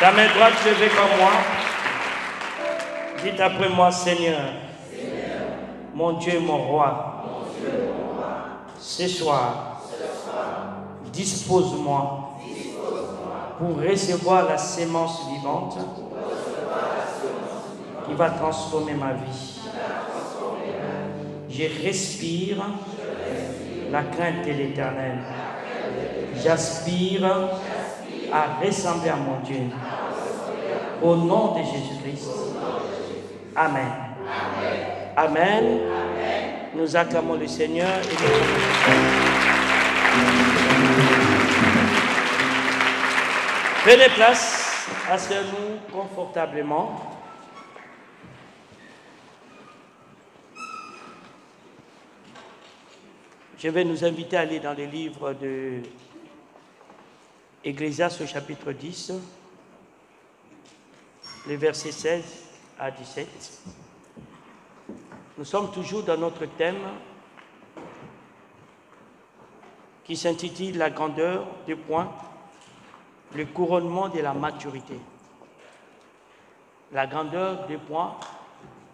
Ta main droite levée comme moi. Dites après moi, Seigneur, mon Dieu, mon roi, ce soir, dispose-moi pour recevoir la sémence vivante qui va transformer ma vie. Je respire la crainte de l'Éternel. J'aspire à ressembler à mon Dieu. Au nom de Jésus-Christ. Amen. Amen. Nous acclamons le Seigneur et nous prenez place, asseyez-nous confortablement. Je vais nous inviter à aller dans les livres de Ecclésiaste au chapitre 10, les versets 16 à 17. Nous sommes toujours dans notre thème qui s'intitule La grandeur des points, le couronnement de la maturité. La grandeur des points,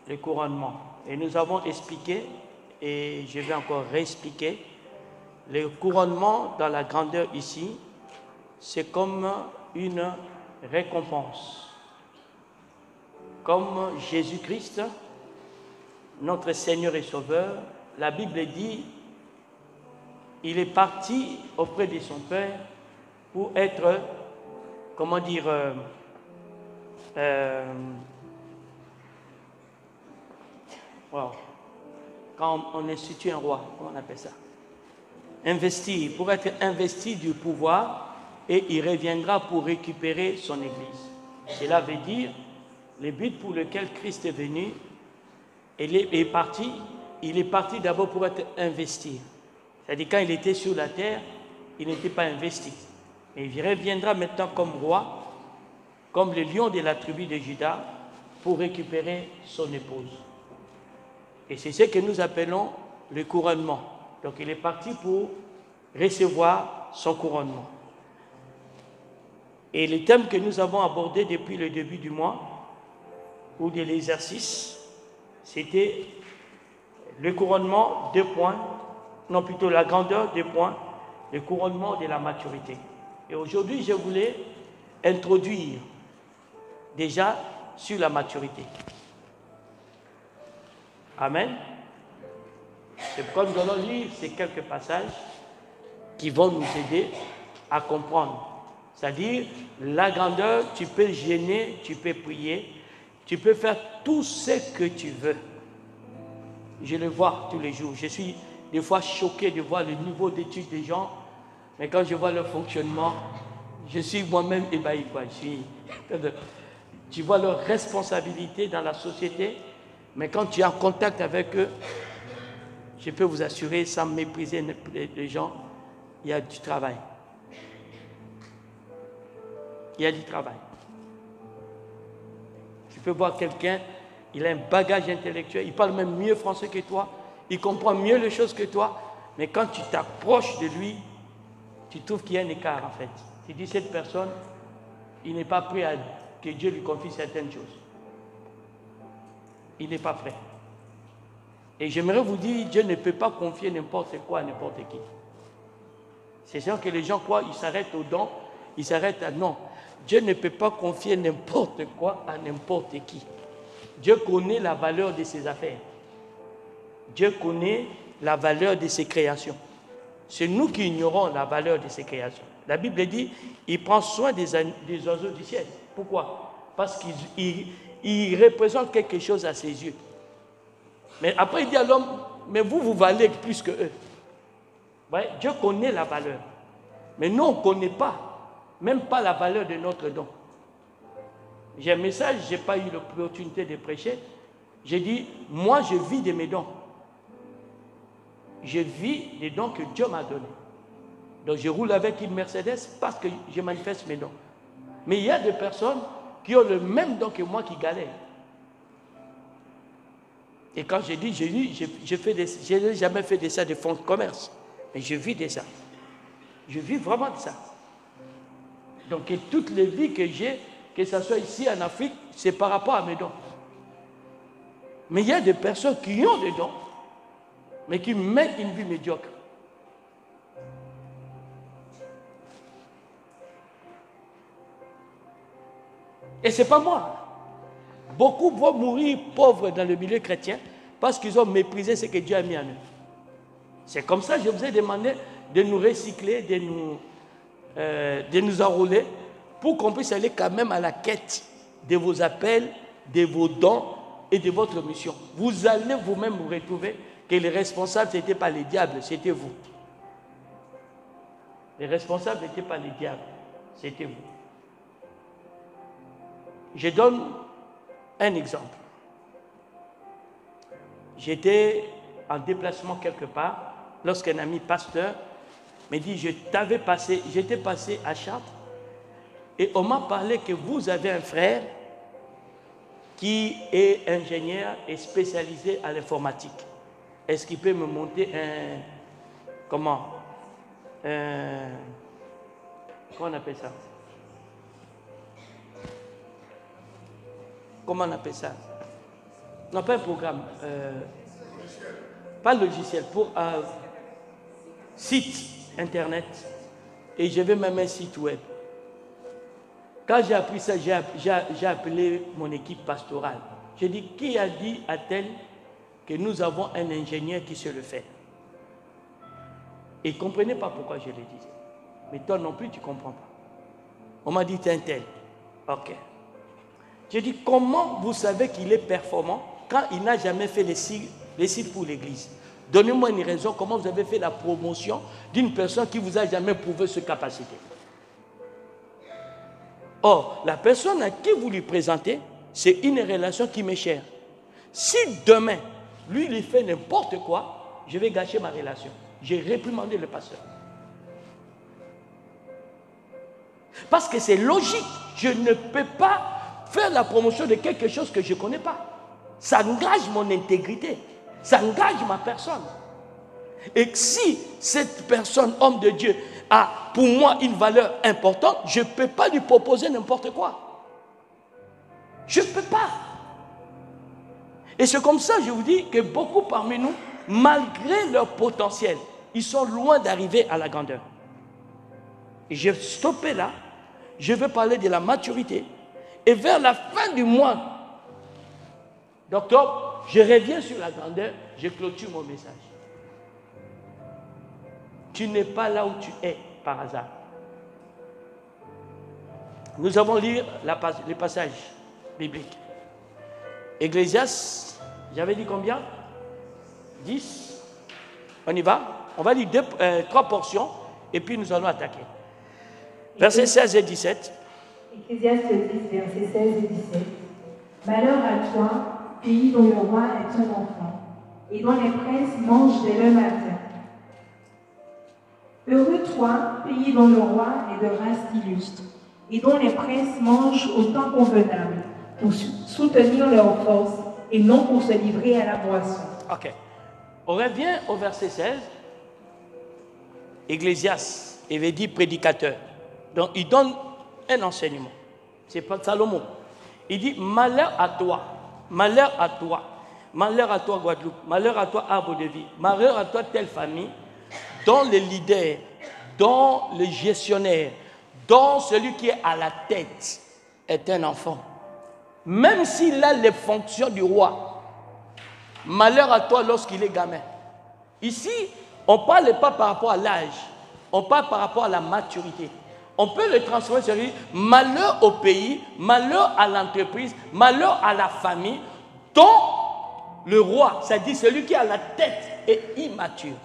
le couronnement. Et nous avons expliqué, et je vais encore réexpliquer, le couronnement dans la grandeur ici, c'est comme une récompense. Comme Jésus-Christ, notre Seigneur et Sauveur, la Bible dit, il est parti auprès de son Père pour être, comment dire, quand on institue un roi, comment on appelle ça? Investi, pour être investi du pouvoir, et il reviendra pour récupérer son Église. Cela veut dire, le but pour lequel Christ est venu, il est parti d'abord pour être investi. C'est-à-dire quand il était sur la terre, il n'était pas investi. Et il reviendra maintenant comme roi, comme le lion de la tribu de Juda, pour récupérer son épouse. Et c'est ce que nous appelons le couronnement. Donc il est parti pour recevoir son couronnement. Et le thème que nous avons abordé depuis le début du mois, ou de l'exercice, c'était le couronnement, 2 points, non plutôt la grandeur, 2 points, le couronnement de la maturité. Et aujourd'hui, je voulais introduire déjà sur la maturité. Amen. C'est pourquoi nous allons lire ces quelques passages qui vont nous aider à comprendre. C'est-à-dire, la grandeur, tu peux jeûner, tu peux prier, tu peux faire tout ce que tu veux. Je le vois tous les jours. Je suis des fois choqué de voir le niveau d'études des gens, mais quand je vois leur fonctionnement, je suis moi-même ébahi. Tu vois leur responsabilité dans la société, mais quand tu es en contact avec eux, je peux vous assurer, sans mépriser les gens, il y a du travail. Il y a du travail. Tu peux voir quelqu'un, il a un bagage intellectuel, il parle même mieux français que toi, il comprend mieux les choses que toi, mais quand tu t'approches de lui, tu trouves qu'il y a un écart en fait. Tu dis cette personne, il n'est pas prêt à que Dieu lui confie certaines choses. Il n'est pas prêt. Et j'aimerais vous dire, Dieu ne peut pas confier n'importe quoi à n'importe qui. C'est sûr que les gens croient, ils s'arrêtent au don, ils s'arrêtent à non. Dieu ne peut pas confier n'importe quoi à n'importe qui. Dieu connaît la valeur de ses affaires. Dieu connaît la valeur de ses créations. C'est nous qui ignorons la valeur de ses créations. La Bible dit, il prend soin des oiseaux du ciel. Pourquoi? Parce qu'il représente quelque chose à ses yeux. Mais après, il dit à l'homme, mais vous valez plus que eux. Ouais, Dieu connaît la valeur. Mais nous, on ne connaît pas. Même pas la valeur de notre don. J'ai un message, je n'ai pas eu l'opportunité de prêcher. J'ai dit, moi je vis de mes dons. Je vis des dons que Dieu m'a donnés. Donc je roule avec une Mercedes parce que je manifeste mes dons. Mais il y a des personnes qui ont le même don que moi qui galèrent. Et quand j'ai dit, je n'ai jamais fait de ça de fonds de commerce. Mais je vis de ça. Je vis vraiment de ça. Donc, et toutes les vies que j'ai, que ce soit ici en Afrique, c'est par rapport à mes dons. Mais il y a des personnes qui ont des dons, mais qui mènent une vie médiocre. Et ce n'est pas moi. Beaucoup vont mourir pauvres dans le milieu chrétien parce qu'ils ont méprisé ce que Dieu a mis en eux. C'est comme ça que je vous ai demandé de nous recycler, de nous enrôler pour qu'on puisse aller quand même à la quête de vos appels, de vos dons et de votre mission. Vous allez vous-même vous retrouver que les responsables, ce n'étaient pas les diables, c'était vous. Les responsables n'étaient pas les diables, c'était vous. Je donne un exemple. J'étais en déplacement quelque part lorsqu'un ami pasteur me dit, j'étais passé à Chartres et on m'a parlé que vous avez un frère qui est ingénieur et spécialisé à l'informatique. Est-ce qu'il peut me monter comment on appelle ça? Comment on appelle ça? Non, pas un programme. Pas logiciel, pour un site internet. Et je vais même un site web. Quand j'ai appris ça, j'ai appelé mon équipe pastorale. J'ai dit, qui a dit à tel que nous avons un ingénieur qui sait le faire? Et ils ne comprenaient pas pourquoi je le disais. Mais toi non plus, tu ne comprends pas. On m'a dit, t'es un tel. Ok. J'ai dit, comment vous savez qu'il est performant quand il n'a jamais fait les sites pour l'église? Donnez-moi une raison, comment vous avez fait la promotion d'une personne qui ne vous a jamais prouvé ses capacités. Or, la personne à qui vous lui présentez, c'est une relation qui m'est chère. Si demain, lui, il fait n'importe quoi, je vais gâcher ma relation. J'ai réprimandé le pasteur. Parce que c'est logique. Je ne peux pas faire la promotion de quelque chose que je ne connais pas. Ça engage mon intégrité. Ça engage ma personne. Et si cette personne, homme de Dieu, a pour moi une valeur importante, je ne peux pas lui proposer n'importe quoi. Je ne peux pas. Et c'est comme ça, je vous dis, que beaucoup parmi nous, malgré leur potentiel, ils sont loin d'arriver à la grandeur. Et je vais stopper là. Je vais parler de la maturité. Et vers la fin du mois d'octobre, je reviens sur la grandeur, je clôture mon message. Tu n'es pas là où tu es par hasard. Nous allons lire les passages bibliques. Ecclésiaste, j'avais dit combien? 10. On y va? On va lire 3 portions et puis nous allons attaquer. Versets 16 et 17. Ecclésiaste 10, versets 16 et 17. Malheur à toi, pays dont le roi est un enfant, et dont les princes mangent dès le matin. Heureux toi, pays dont le roi est de race illustre, et dont les princes mangent au temps convenable, pour soutenir leur force, et non pour se livrer à la boisson. Ok. On revient au verset 16. Ecclésiaste, il veut dire prédicateur. Donc, il donne un enseignement. C'est pas Salomon. Il dit, malheur à toi, malheur à toi, malheur à toi Guadeloupe, malheur à toi arbre de vie, malheur à toi telle famille, dont le leader, dont le gestionnaire, dont celui qui est à la tête est un enfant. Même s'il a les fonctions du roi, malheur à toi lorsqu'il est gamin. Ici, on ne parle pas par rapport à l'âge, on parle par rapport à la maturité. On peut le transformer sur lui, malheur au pays, malheur à l'entreprise, malheur à la famille, dont le roi, c'est-à-dire celui qui est à la tête, est immature.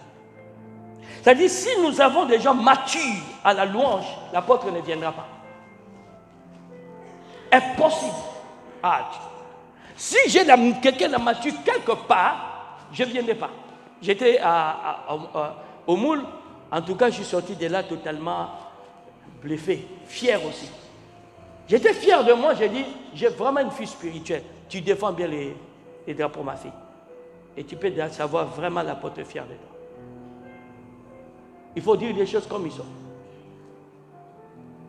C'est-à-dire, si nous avons des gens matures à la louange, l'apôtre ne viendra pas. Impossible. Ah, si j'ai quelqu'un de mature quelque part, je ne viendrai pas. J'étais au Moule, en tout cas, je suis sorti de là totalement bluffé, fier aussi. J'étais fier de moi, j'ai dit, j'ai vraiment une fille spirituelle. Tu défends bien les drapeaux, ma fille. Et tu peux savoir vraiment l'apôtre fier de toi. Il faut dire les choses comme ils sont.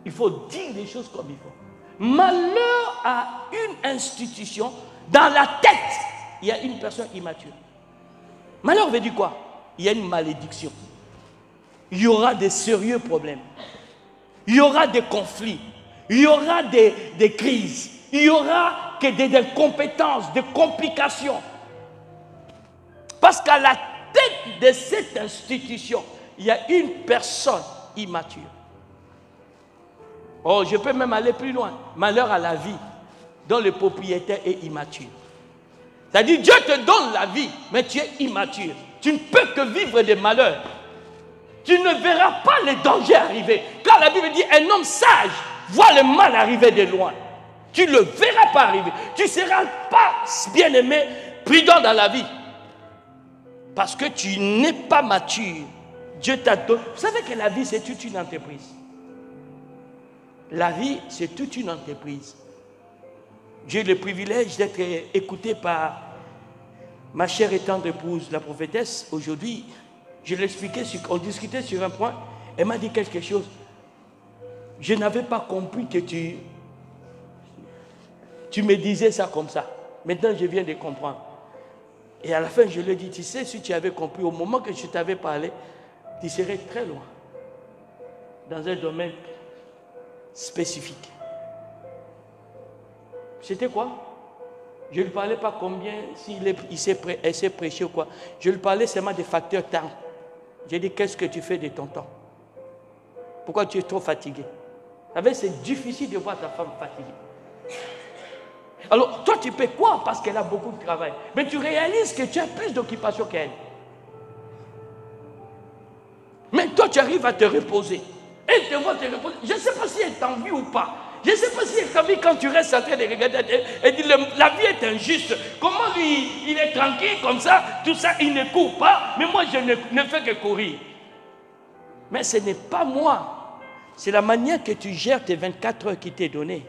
Il faut dire les choses comme il faut. Malheur à une institution, dans la tête, il y a une personne immature. Malheur veut dire quoi? Il y a une malédiction. Il y aura des sérieux problèmes. Il y aura des conflits. Il y aura des crises. Il y aura que des incompétences, des complications. Parce qu'à la tête de cette institution, il y a une personne immature. Oh, je peux même aller plus loin. Malheur à la vie dont le propriétaire est immature. C'est-à-dire, Dieu te donne la vie, mais tu es immature. Tu ne peux que vivre des malheurs. Tu ne verras pas les dangers arriver. Car la Bible dit, un homme sage voit le mal arriver de loin. Tu ne le verras pas arriver. Tu ne seras pas bien-aimé, prudent dans la vie. Parce que tu n'es pas mature. Dieu t'a donné. Vous savez que la vie, c'est toute une entreprise. La vie, c'est toute une entreprise. J'ai le privilège d'être écouté par ma chère et tendre épouse, la prophétesse. Aujourd'hui, je l'expliquais, on discutait sur un point. Elle m'a dit quelque chose. Je n'avais pas compris que tu me disais ça comme ça. Maintenant, je viens de comprendre. Et à la fin, je lui ai dit, tu sais, si tu avais compris, au moment que je t'avais parlé, tu serais très loin. Dans un domaine spécifique. C'était quoi? Je ne lui parlais pas combien, elle s'est prêché ou quoi. Je lui parlais seulement des facteurs temps. J'ai dit, qu'est-ce que tu fais de ton temps? Pourquoi tu es trop fatigué? Vous savez, c'est difficile de voir ta femme fatiguée. Alors, toi, tu fais quoi? Parce qu'elle a beaucoup de travail. Mais tu réalises que tu as plus d'occupation qu'elle. Mais toi, tu arrives à te reposer. Elle te voit te reposer. Je ne sais pas si elle t'envie ou pas. Je ne sais pas si elle t'envie quand tu restes en train de regarder. Elle dit, la vie est injuste. Comment lui, il est tranquille comme ça, tout ça, il ne court pas. Mais moi, je ne fais que courir. Mais ce n'est pas moi. C'est la manière que tu gères tes 24 heures qui t'est donnée.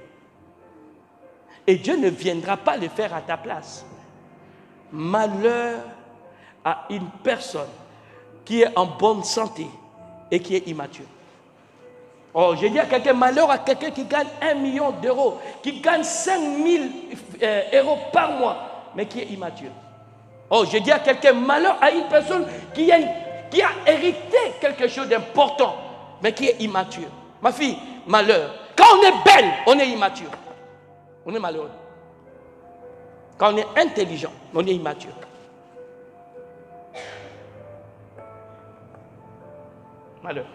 Et Dieu ne viendra pas le faire à ta place. Malheur à une personne qui est en bonne santé et qui est immature. Oh, je dis à quelqu'un, malheur à quelqu'un qui gagne 1 million d'euros, qui gagne 5 000 euros par mois, mais qui est immature. Oh, je dis à quelqu'un, malheur à une personne qui a hérité quelque chose d'important, mais qui est immature. Ma fille, malheur. Quand on est belle, on est immature. On est malheureux. Quand on est intelligent, on est immature. Malheur.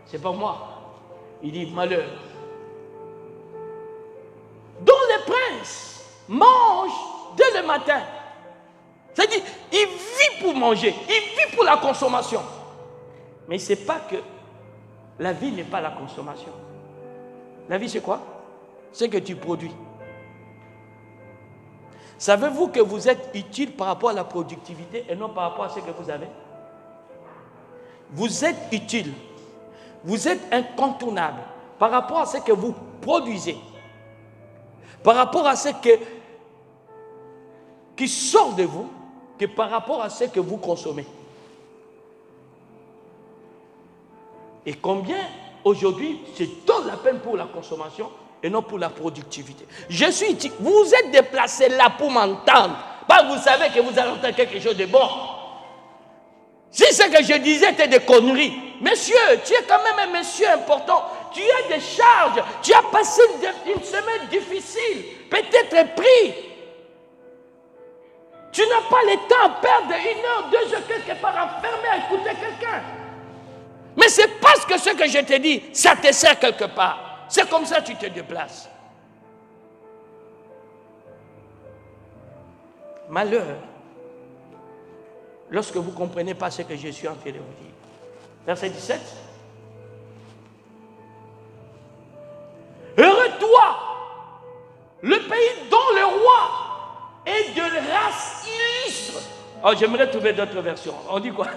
C'est pas moi. Il dit malheur. Dont les princes mangent dès le matin. C'est-à-dire, il vit pour manger, il vit pour la consommation. Mais il ne sait pas que la vie n'est pas la consommation. La vie, c'est quoi? C'est que tu produis. Savez-vous que vous êtes utile par rapport à la productivité et non par rapport à ce que vous avez? Vous êtes utile. Vous êtes incontournable par rapport à ce que vous produisez. Par rapport à ce qui sort de vous, que par rapport à ce que vous consommez. Et combien aujourd'hui se donne la peine pour la consommation et non pour la productivité. Je suis utile. Vous vous êtes déplacé là pour m'entendre. Bah, vous savez que vous allez entendre quelque chose de bon. Si ce que je disais était des conneries, monsieur, tu es quand même un monsieur important. Tu as des charges. Tu as passé une semaine difficile. Peut-être pris. Tu n'as pas le temps à perdre 1 heure, 2 heures quelque part enfermé à écouter quelqu'un. Mais c'est parce que ce que je te dis, ça te sert quelque part. C'est comme ça que tu te déplaces. Malheur, lorsque vous ne comprenez pas ce que je suis en train de vous dire. Verset 17. Heureux toi, le pays dont le roi est de race illustre. Oh, j'aimerais trouver d'autres versions. On dit quoi?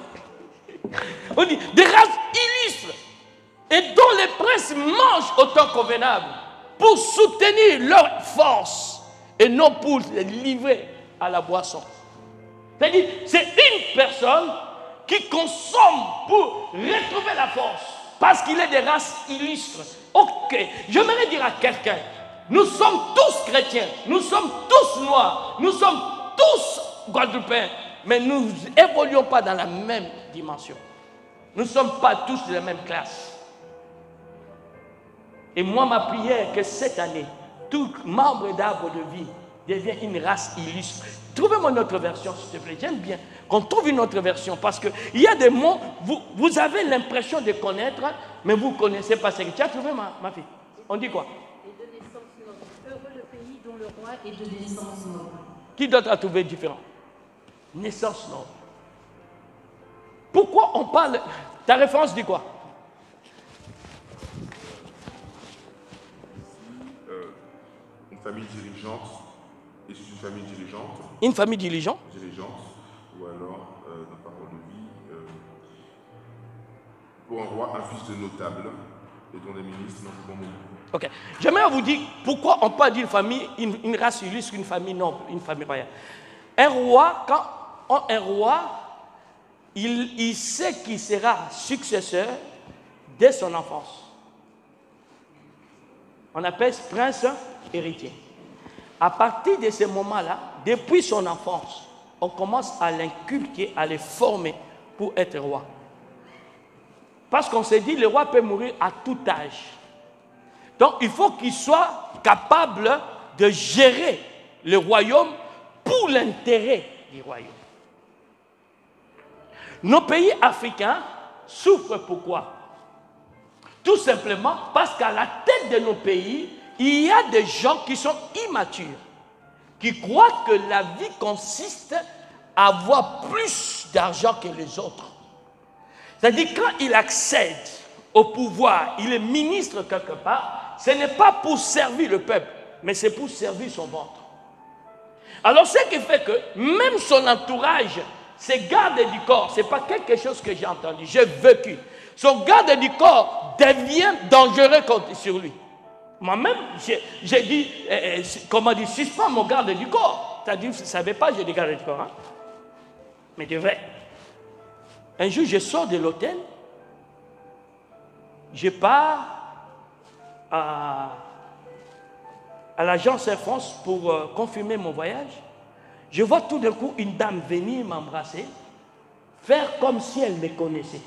On dit de race illustre et dont les princes mangent au temps convenable pour soutenir leur force et non pour les livrer à la boisson. C'est-à-dire, c'est une personne qui consomment pour retrouver la force, parce qu'il est des races illustres. Ok, j'aimerais dire à quelqu'un, nous sommes tous chrétiens, nous sommes tous noirs, nous sommes tous guadeloupéens, mais nous n'évoluons pas dans la même dimension. Nous ne sommes pas tous de la même classe. Et moi, ma prière est que cette année, tout membre d'Arbre de Vie devient une race illustre. Trouvez-moi une autre version, s'il te plaît. J'aime bien qu'on trouve une autre version, parce qu'il y a des mots, vous avez l'impression de connaître, mais vous ne connaissez pas. Tu as trouvé, ma fille? On dit quoi? Et de naissance noble. Heureux le pays dont le roi est de naissance noble. Qui d'autre a trouvé différent? Naissance noble. Pourquoi on parle... Ta référence dit quoi? Une famille dirigeante. Et c'est une famille dirigeante. Une famille dirigeante. Ou alors, dans Parole de Vie, pour un roi, un fils de notable, et dont les ministres n'ont pas beaucoup. Ok. J'aimerais vous dire pourquoi on parle d'une famille, une race illustre, une famille noble, une famille royale. Un roi, un roi, il sait qu'il sera successeur dès son enfance. On appelle ce prince héritier. À partir de ce moment-là, depuis son enfance, on commence à l'inculquer, à le former pour être roi. Parce qu'on s'est dit, le roi peut mourir à tout âge. Donc, il faut qu'il soit capable de gérer le royaume pour l'intérêt du royaume. Nos pays africains souffrent pourquoi? Tout simplement parce qu'à la tête de nos pays, il y a des gens qui sont immatures, qui croient que la vie consiste à avoir plus d'argent que les autres. C'est-à-dire, quand il accède au pouvoir, il est ministre quelque part, ce n'est pas pour servir le peuple, mais c'est pour servir son ventre. Alors, ce qui fait que même son entourage, ses gardes du corps, ce n'est pas quelque chose que j'ai entendu, j'ai vécu. Son garde du corps devient dangereux sur lui. Moi-même, j'ai dit, comment dire, suspends mon garde du corps. C'est-à-dire, vous ne savez pas, j'ai des gardes du corps. Hein? Mais de vrai. Un jour, je sors de l'hôtel, je pars à l'agence Air France pour confirmer mon voyage. Je vois tout d'un coup une dame venir m'embrasser, faire comme si elle me connaissait.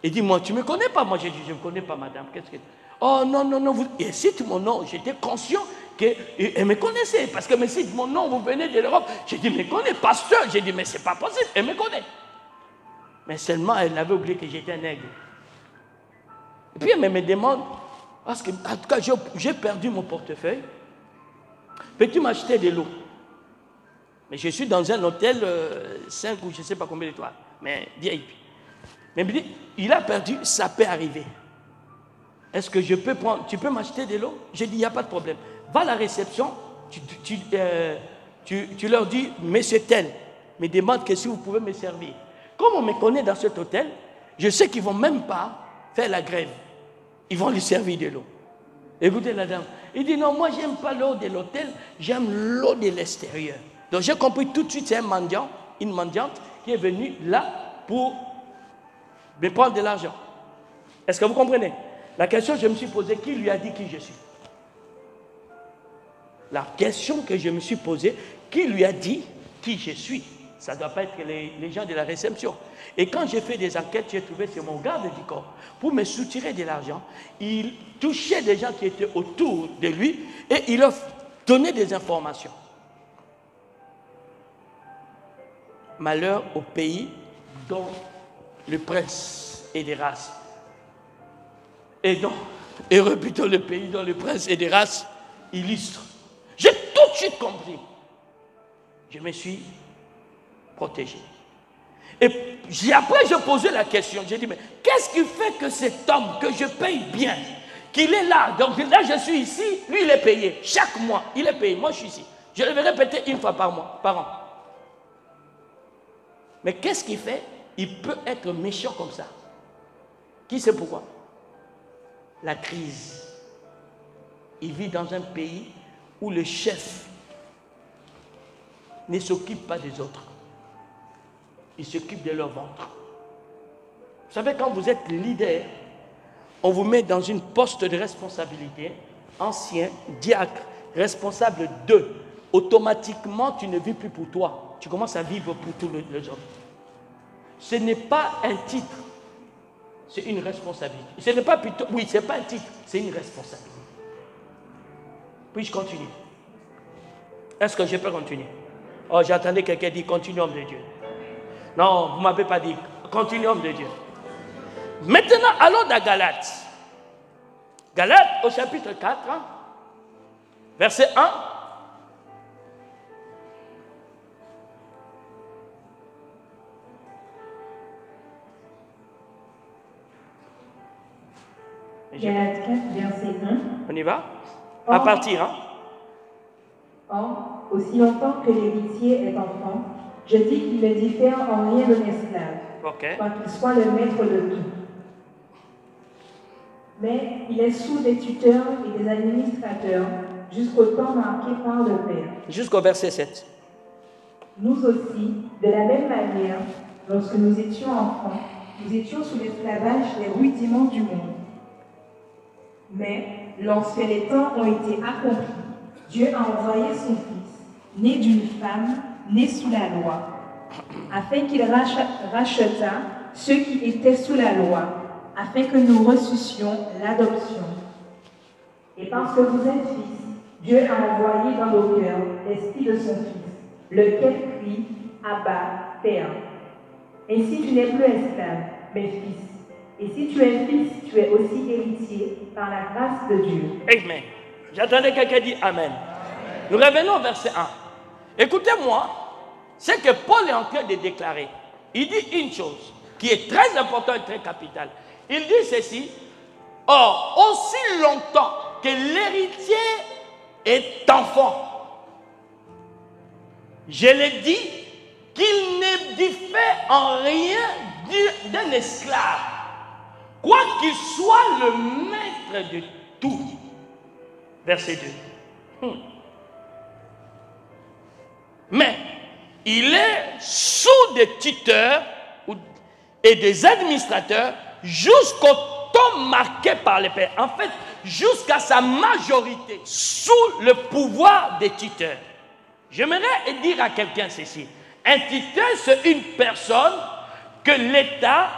Et dit, moi, tu ne me connais pas? Moi, j'ai dit, je ne connais pas, madame. Qu'est-ce que... Oh, non, non, non, et cite mon nom. J'étais conscient qu'elle me connaissait. Parce qu'elle me cite mon nom, vous venez de l'Europe. J'ai dit, mais connais, pasteur. J'ai dit, mais c'est pas possible, elle me connaît. Mais seulement, elle avait oublié que j'étais un aigle. Et puis, elle me demande, parce que, en tout cas, j'ai perdu mon portefeuille. Peux-tu m'acheter de l'eau? Mais je suis dans un hôtel 5 ou je ne sais pas combien d'étoiles. Mais VIP. Mais il me dit, il a perdu, ça peut arriver. Est-ce que je peux prendre, tu peux m'acheter de l'eau? J'ai dit, il n'y a pas de problème. Va à la réception, tu leur dis, monsieur tel, me demande que si vous pouvez me servir. Comme on me connaît dans cet hôtel, je sais qu'ils ne vont même pas faire la grève. Ils vont lui servir de l'eau. Écoutez la dame. Il dit, non, moi, je n'aime pas l'eau de l'hôtel, j'aime l'eau de l'extérieur. Donc, j'ai compris tout de suite, c'est un mendiant, une mendiante qui est venue là pour me prendre de l'argent. Est-ce que vous comprenez? La question que je me suis posée, qui lui a dit qui je suis? La question que je me suis posée, qui lui a dit qui je suis? Ça ne doit pas être les gens de la réception. Et quand j'ai fait des enquêtes, j'ai trouvé c'est mon garde du corps. Pour me soutirer de l'argent, il touchait des gens qui étaient autour de lui et il leur donnait des informations. Malheur au pays dont le prince est des races. Et donc, heureux plutôt le pays dont le prince est des races illustres. J'ai tout de suite compris. Je me suis protégé. Et après, je posais la question. J'ai dit, mais qu'est-ce qui fait que cet homme que je paye bien, qu'il est là, donc là je suis ici, lui il est payé. Chaque mois, il est payé. Moi je suis ici. Je le vais répéter une fois par mois, par an. Mais qu'est-ce qui fait? Il peut être méchant comme ça. Qui sait pourquoi? La crise. Il vit dans un pays où le chef ne s'occupe pas des autres. ils s'occupent de leur ventre. Vous savez, quand vous êtes leader, on vous met dans une poste de responsabilité, ancien, diacre, responsable de. Automatiquement, tu ne vis plus pour toi. Tu commences à vivre pour tous les autres. Ce n'est pas un titre, c'est une responsabilité. Ce n'est pas plutôt, oui, ce n'est pas un titre, c'est une responsabilité. Puis-je continuer? Est-ce que je peux continuer? Oh, j'attendais quelqu'un dire continue, homme de Dieu. Non, vous ne m'avez pas dit continue, homme de Dieu. Maintenant, allons dans Galates. Galates au chapitre 4, verset 1. Galates 4, verset 1. On y va? À partir, hein? Or, aussi longtemps que l'héritier est enfant, je dis qu'il ne diffère en rien d'un esclave, quoiqu'il soit le maître de tout. Mais il est sous des tuteurs et des administrateurs jusqu'au temps marqué par le Père. Jusqu'au verset 7. Nous aussi, de la même manière, lorsque nous étions enfants, nous étions sous l'esclavage des rudiments du monde. Mais lorsque les temps ont été accomplis, Dieu a envoyé son Fils, né d'une femme, né sous la loi, afin qu'il rachetât ceux qui étaient sous la loi, afin que nous reçussions l'adoption. Et parce que vous êtes fils, Dieu a envoyé dans nos cœurs l'esprit de son Fils, lequel crie « Abba, Père ». Ainsi tu n'es plus esclave, mais fils. Et si tu es fils, tu es aussi héritier par la grâce de Dieu. Amen. J'attendais quelqu'un dire Amen. Nous revenons au verset 1. Écoutez-moi, ce que Paul est en train de déclarer. Il dit une chose qui est très importante et très capitale. Il dit ceci: or, aussi longtemps que l'héritier est enfant, je l'ai dit, qu'il ne diffère en rien d'un esclave, quoiqu'il soit le maître de tout. Verset 2. Mais il est sous des tuteurs et des administrateurs jusqu'au temps marqué par les pères. En fait, jusqu'à sa majorité, sous le pouvoir des tuteurs. J'aimerais dire à quelqu'un ceci. Un tuteur, c'est une personne que l'État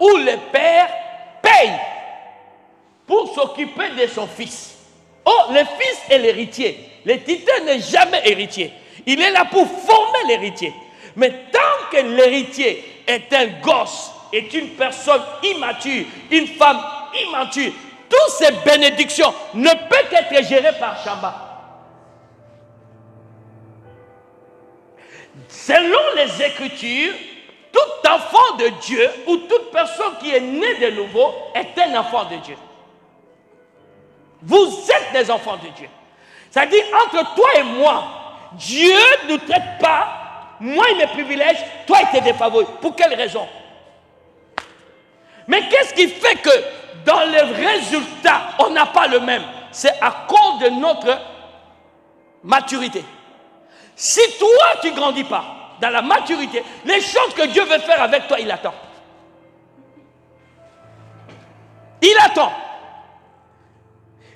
ou le père paye pour s'occuper de son fils. Oh, le fils est l'héritier. Le tuteur n'est jamais héritier. Il est là pour former l'héritier. Mais tant que l'héritier est un gosse, est une personne immature, une femme immature, toutes ces bénédictions ne peuvent être gérées par Chamba. Selon les Écritures, tout enfant de Dieu ou toute personne qui est née de nouveau est un enfant de Dieu. Vous êtes des enfants de Dieu. C'est-à-dire, entre toi et moi, Dieu ne nous traite pas, moi et mes privilèges, toi et tes défavoris. Pour quelle raison? Mais qu'est-ce qui fait que dans les résultats, on n'a pas le même? C'est à cause de notre maturité. Si toi, tu ne grandis pas dans la maturité, les choses que Dieu veut faire avec toi, il attend. Il attend.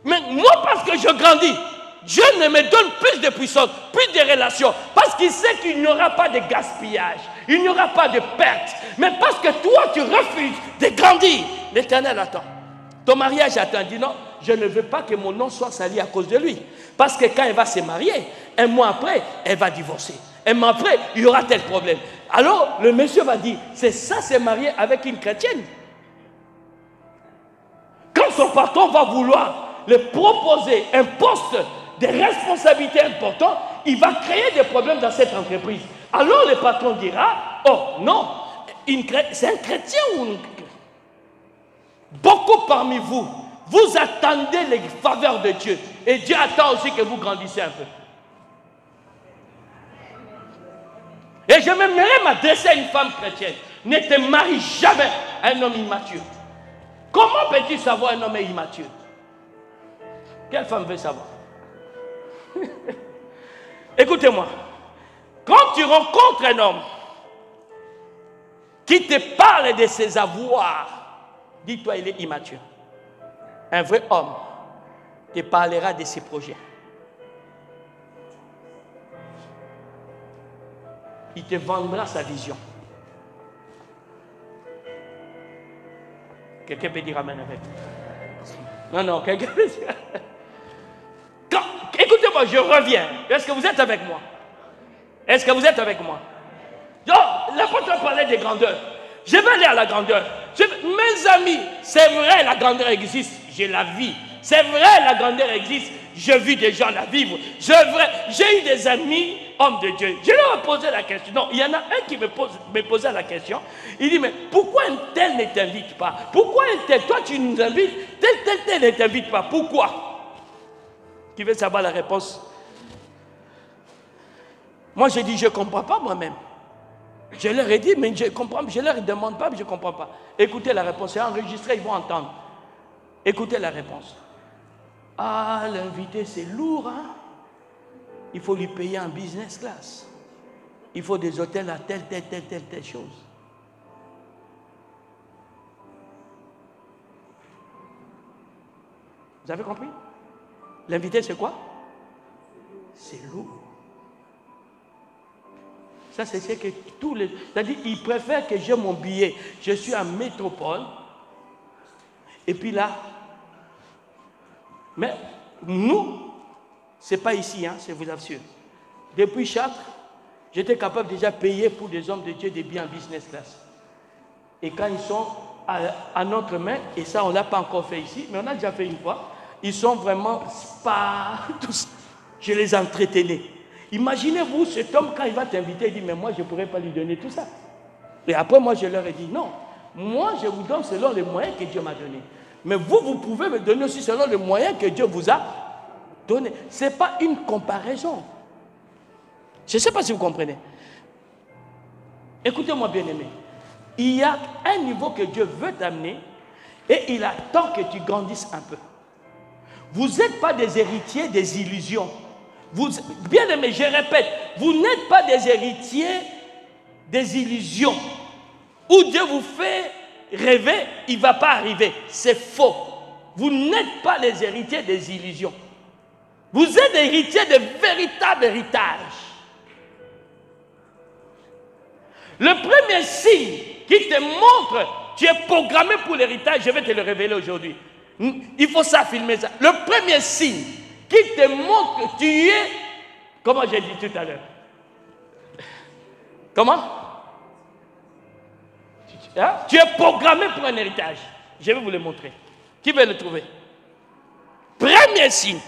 Mais moi, parce que je grandis, Dieu ne me donne plus de puissance, plus de relations, parce qu'il sait qu'il n'y aura pas de gaspillage, il n'y aura pas de perte. Mais parce que toi, tu refuses de grandir, l'Éternel attend. Ton mariage attend, il dit non, je ne veux pas que mon nom soit sali à cause de lui. Parce que quand elle va se marier, un mois après, elle va divorcer. Un mois après, il y aura tel problème. Alors, le monsieur va dire, c'est ça, se marier avec une chrétienne. Quand son patron va vouloir le proposer un poste de responsabilité important, il va créer des problèmes dans cette entreprise. Alors le patron dira, oh non, c'est un chrétien ou une... Beaucoup parmi vous, vous attendez les faveurs de Dieu. Et Dieu attend aussi que vous grandissiez un peu. Et je m'aimerais m'adresser à une femme chrétienne. Ne te marie jamais à un homme immature. Comment peux-tu savoir un homme immature? Quelle femme veut savoir? Écoutez-moi. Quand tu rencontres un homme qui te parle de ses avoirs, dis-toi, il est immature. Un vrai homme te parlera de ses projets. Il te vendra sa vision. Quelqu'un peut dire amen avec. Non, quelqu'un peut dire. Écoutez-moi, je reviens. Est-ce que vous êtes avec moi? Est-ce que vous êtes avec moi? Donc, l'apôtre parlait des grandeurs. Je vais aller à la grandeur. Mes amis, c'est vrai, la grandeur existe. Je la vis. C'est vrai, la grandeur existe. Je vis des gens la vivre. J'ai eu des amis, hommes de Dieu. Je leur ai posé la question. Non, il y en a un qui me posait la question. Il dit, mais pourquoi un tel ne t'invite pas? Pourquoi un tel, toi tu nous invites, tel ne t'invite pas? Pourquoi? Qui veut savoir la réponse? Moi, j'ai dit, je ne comprends pas moi-même. Je leur ai dit, mais je comprends, je ne leur demande pas, mais je ne comprends pas. Écoutez la réponse, c'est enregistré, ils vont entendre. Écoutez la réponse. Ah, l'invité, c'est lourd, hein? Il faut lui payer en business class. Il faut des hôtels à telle chose. Vous avez compris? L'invité, c'est quoi? C'est lourd. Ça, c'est ce que tous les... C'est-à-dire, ils préfèrent que j'ai mon billet. Je suis en métropole. Et puis là... Mais nous, ce n'est pas ici, hein, je vous assure. Depuis Chartres, j'étais capable déjà de payer pour des hommes de Dieu des biens en business class. Et quand ils sont à notre main, et ça, on ne l'a pas encore fait ici, mais on a déjà fait une fois, ils sont vraiment spa, tous. Je les entretenais. Imaginez-vous, cet homme, quand il va t'inviter, il dit, mais moi, je ne pourrais pas lui donner tout ça. Et après, moi, je leur ai dit, non, moi, je vous donne selon les moyens que Dieu m'a donnés. Mais vous pouvez me donner aussi selon les moyens que Dieu vous a donnés. Ce n'est pas une comparaison. Je ne sais pas si vous comprenez. Écoutez-moi, bien-aimé. Il y a un niveau que Dieu veut t'amener et il attend que tu grandisses un peu. Vous n'êtes pas des héritiers des illusions. Bien-aimé, je répète, vous n'êtes pas des héritiers des illusions. Où Dieu vous fait rêver, il ne va pas arriver. C'est faux. Vous n'êtes pas les héritiers des illusions. Vous êtes héritiers de véritables héritages. Le premier signe qui te montre, tu es programmé pour l'héritage, je vais te le révéler aujourd'hui. Il faut ça, filmer ça. Le premier signe qui te montre que tu es, comment j'ai dit tout à l'heure? Comment? Hein? Tu es programmé pour un héritage. Je vais vous le montrer. Qui veut le trouver? Premier signe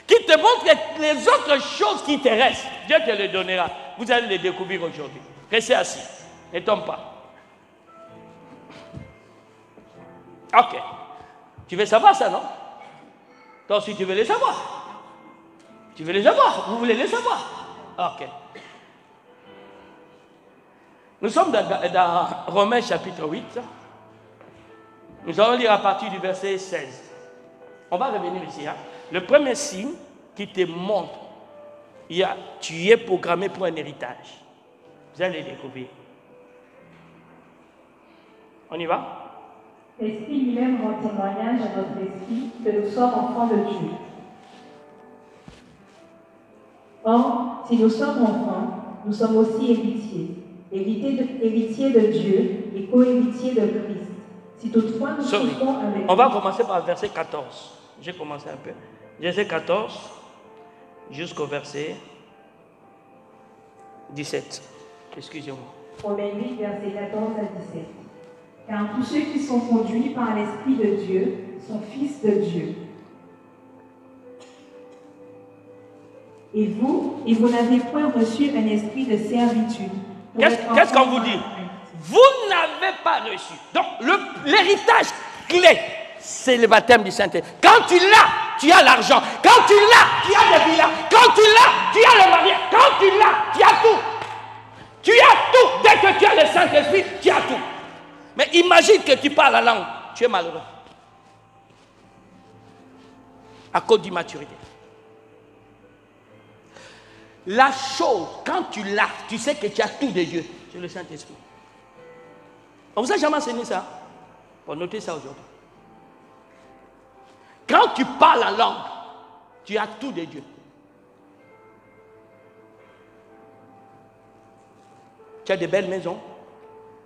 qui te montre que les autres choses qui te restent, Dieu te les donnera. Vous allez les découvrir aujourd'hui. Restez assis. Ne tombe pas. Ok. Tu veux savoir ça, non? Toi aussi, tu veux les savoir. Tu veux les savoir. Vous voulez les savoir. Ok. Nous sommes dans Romains chapitre 8. Nous allons lire à partir du verset 16. On va revenir ici. Hein. Le premier signe qui te montre, tu es programmé pour un héritage. Vous allez le découvrir. On y va? L'Esprit lui-même rend témoignage à notre esprit que nous sommes enfants de Dieu. Or, si nous sommes enfants, nous sommes aussi héritiers. Héritiers de Dieu et co-héritiers de Christ. Si toutefois nous souffrons avec... On va commencer par le verset 14. J'ai commencé un peu. Verset 14 jusqu'au verset 17. Excusez-moi. Romains 8, verset 14 à 17. Car tous ceux qui sont conduits par l'Esprit de Dieu sont fils de Dieu. Et vous n'avez point reçu un esprit de servitude. Qu'est-ce qu'on vous dit? Vous n'avez pas reçu. Donc, l'héritage clé, c'est le baptême du Saint-Esprit. Quand tu l'as, tu as l'argent. Quand tu l'as, tu as des villas. Quand tu l'as, tu as le mariage. Quand tu l'as, tu as tout. Tu as tout. Dès que tu as le Saint-Esprit, tu as tout. Mais imagine que tu parles la langue. Tu es malheureux. À cause d'immaturité. La chose, quand tu l'as, tu sais que tu as tout de Dieu. C'est le Saint-Esprit. On vous a jamais enseigné ça? Pour noter ça aujourd'hui. Quand tu parles la langue, tu as tout de Dieu. Tu as de belles maisons,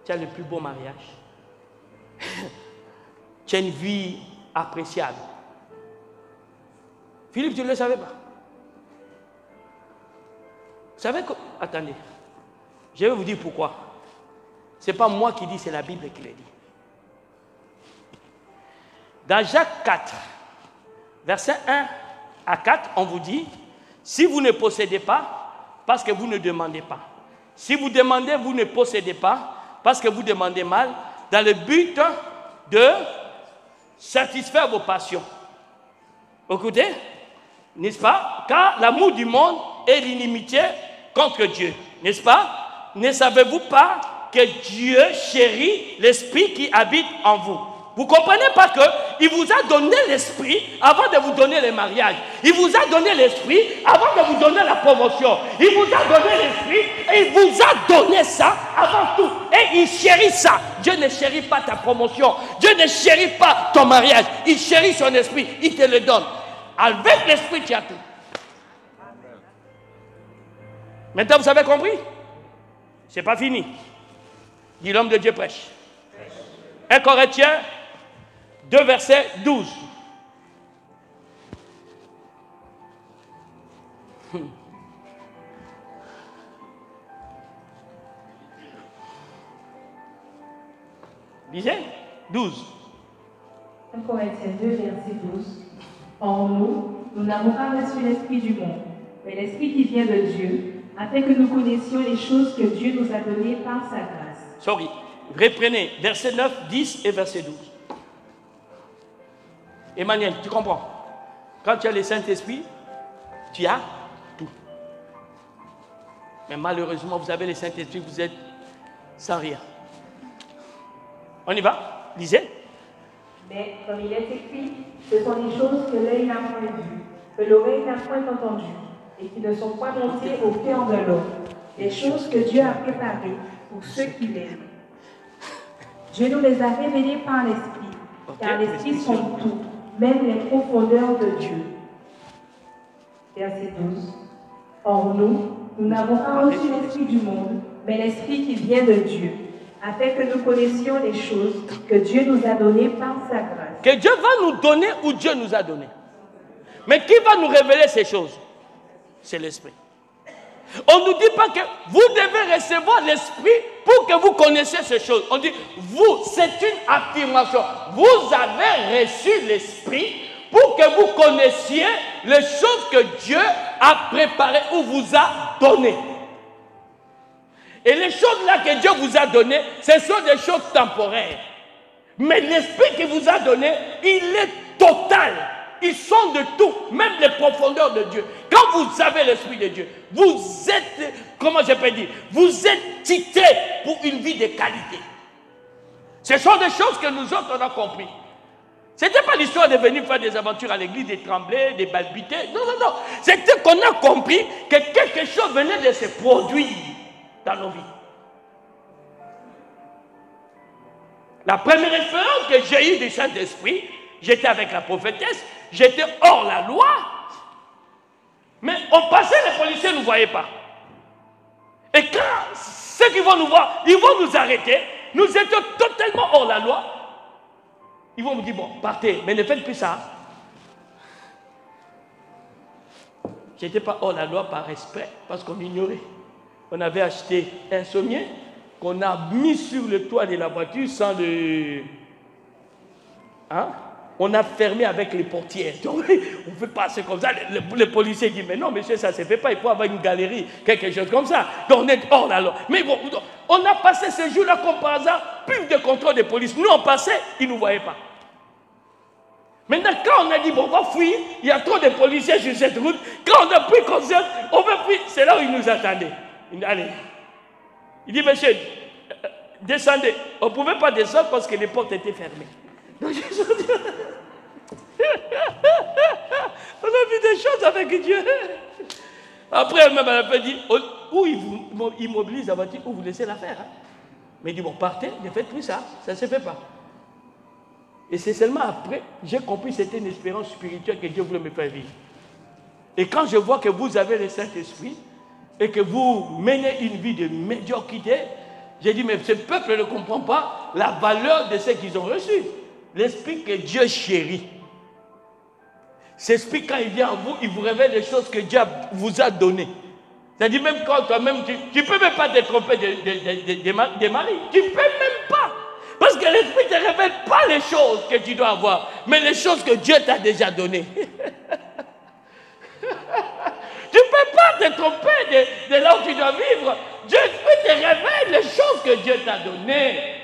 tu as le plus beau mariage, tu as une vie appréciable. Philippe, tu ne le savais pas? Vous savez que... Attendez, je vais vous dire pourquoi. Ce n'est pas moi qui dis, c'est la Bible qui le dit. Dans Jacques 4, verset 1 à 4, on vous dit, si vous ne possédez pas, parce que vous ne demandez pas. Si vous demandez, vous ne possédez pas, parce que vous demandez mal, dans le but de satisfaire vos passions. Écoutez, n'est-ce pas? Car l'amour du monde est l'inimitié contre Dieu, n'est-ce pas? Ne savez-vous pas que Dieu chérit l'esprit qui habite en vous? Vous ne comprenez pas qu'il vous a donné l'esprit avant de vous donner le mariage. Il vous a donné l'esprit avant de vous donner la promotion. Il vous a donné l'esprit et il vous a donné ça avant tout. Et il chérit ça. Dieu ne chérit pas ta promotion. Dieu ne chérit pas ton mariage. Il chérit son esprit. Il te le donne. Avec l'esprit, tu as tout. Maintenant, vous avez compris? Ce n'est pas fini. Dit l'homme de Dieu prêche. 1 Corinthiens 2, verset 12. Lisez 12. 1 Corinthiens 2, verset 12. En nous, nous n'avons pas reçu l'esprit du monde, mais l'esprit qui vient de Dieu, afin que nous connaissions les choses que Dieu nous a données par sa grâce. Sorry. Reprenez verset 9, 10 et verset 12. Emmanuel, tu comprends? Quand tu as le Saint-Esprit, tu as tout. Mais malheureusement, vous avez le Saint-Esprit, vous êtes sans rien. On y va? Lisez. Mais comme il est écrit, ce sont des choses que l'œil n'a point vues, que l'oreille n'a point entendues, et qui ne sont point montées au cœur de l'homme. Des choses que Dieu a préparées pour ceux qui l'aiment. Dieu nous les a révélées par l'Esprit, car l'Esprit sonde tout, même les profondeurs de Dieu. Verset 12. Or nous n'avons pas reçu l'Esprit du monde, mais l'Esprit qui vient de Dieu, afin que nous connaissions les choses que Dieu nous a données par sa grâce. Que Dieu va nous donner ou Dieu nous a donné. Mais qui va nous révéler ces choses? C'est l'Esprit. On ne nous dit pas que vous devez recevoir l'Esprit pour que vous connaissiez ces choses. On dit, vous, c'est une affirmation. Vous avez reçu l'Esprit pour que vous connaissiez les choses que Dieu a préparées ou vous a données. Et les choses là que Dieu vous a données, ce sont des choses temporaires. Mais l'Esprit qu'il vous a donné, il est total. Ils sont de tout, même les profondeurs de Dieu. Quand vous avez l'Esprit de Dieu, vous êtes, comment je peux dire, vous êtes titré pour une vie de qualité. Ce sont des choses que nous autres, on a compris. Ce n'était pas l'histoire de venir faire des aventures à l'église, de trembler, de balbiter. Non, non, non. C'était qu'on a compris que quelque chose venait de se produire dans nos vies. La première expérience que j'ai eue du Saint-Esprit, j'étais avec la prophétesse, j'étais hors la loi, mais on passait, les policiers ne nous voyaient pas. Et quand ceux qui vont nous voir, ils vont nous arrêter, nous étions totalement hors la loi, ils vont me dire, bon, partez, mais ne faites plus ça. Je n'étais pas hors la loi par respect, parce qu'on ignorait. On avait acheté un sommier qu'on a mis sur le toit de la voiture sans le... Hein? On a fermé avec les portières. Donc, on fait passer comme ça. Le policier dit, mais non, monsieur, ça ne se fait pas. Il faut avoir une galerie, quelque chose comme ça. Donc, on est hors la loi. Mais bon, on a passé ce jour-là comme par hasard, plus de contrôle de police. Nous, on passait, ils ne nous voyaient pas. Maintenant, quand on a dit, bon, on va fuir, il y a trop de policiers sur cette route. Quand on a pris conscience, on va fuir. C'est là où ils nous attendaient. Il dit, allez. Il dit, monsieur, descendez. On ne pouvait pas descendre parce que les portes étaient fermées. Donc, on a vu des choses avec Dieu. Après, elle-même, elle a dit, où il mobilise la voiture, où vous laissez la faire. Hein? Mais il dit, bon, partez, ne faites plus ça, ça ne se fait pas. Et c'est seulement après, j'ai compris que c'était une espérance spirituelle que Dieu voulait me faire vivre. Et quand je vois que vous avez le Saint-Esprit et que vous menez une vie de médiocrité, j'ai dit, mais ce peuple ne comprend pas la valeur de ce qu'ils ont reçu. L'esprit que Dieu chérit. Cet esprit, quand il vient en vous, il vous révèle les choses que Dieu vous a données. C'est-à-dire, même quand toi-même, tu ne peux même pas te tromper de mari. Tu ne peux même pas. Parce que l'esprit ne te révèle pas les choses que tu dois avoir, mais les choses que Dieu t'a déjà données. Tu ne peux pas te tromper de là où tu dois vivre. Dieu te révèle les choses que Dieu t'a données.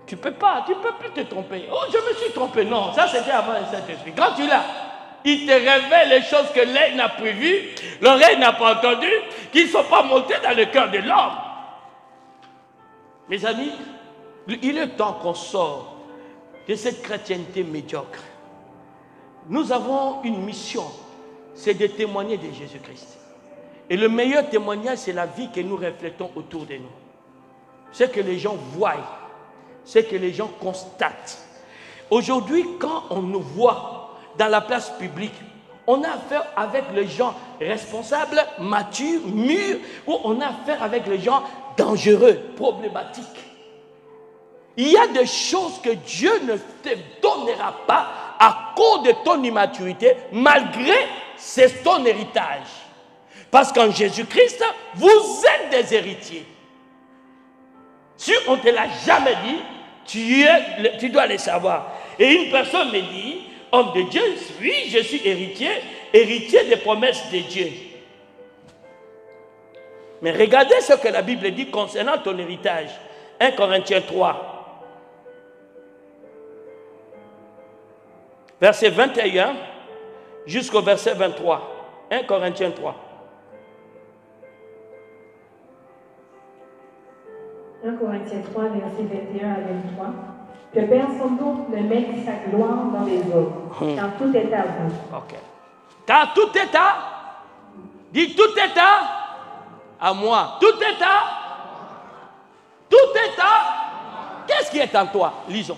Tu ne peux pas, tu ne peux plus te tromper. Oh, je me suis trompé. Non, ça c'était avant le Saint-Esprit. Quand tu l'as, il te révèle les choses que l'œil n'a pas vues, l'oreille n'a pas entendues, qui ne sont pas montées dans le cœur de l'homme. Mes amis, il est temps qu'on sorte de cette chrétienté médiocre. Nous avons une mission, c'est de témoigner de Jésus-Christ. Et le meilleur témoignage, c'est la vie que nous reflétons autour de nous. C'est que les gens voient, c'est que les gens constatent. Aujourd'hui, quand on nous voit dans la place publique, on a affaire avec les gens responsables, matures, mûrs, ou on a affaire avec les gens dangereux, problématiques. Il y a des choses que Dieu ne te donnera pas à cause de ton immaturité, malgré c'est ton héritage. Parce qu'en Jésus-Christ, vous êtes des héritiers. Si on ne te l'a jamais dit, tu dois le savoir. Et une personne me dit, homme de Dieu, oui, je suis héritier, héritier des promesses de Dieu. Mais regardez ce que la Bible dit concernant ton héritage. 1 Corinthiens 3. Verset 21 jusqu'au verset 23. 1 Corinthiens 3. 1 Corinthiens 3, verset 21 à 23. Que personne d'autre ne mette sa gloire dans les hommes, car tout est à vous. Ok. Car tout est à, dis tout est à moi. Tout est à, tout est à, qu'est-ce qui est en toi? Lisons.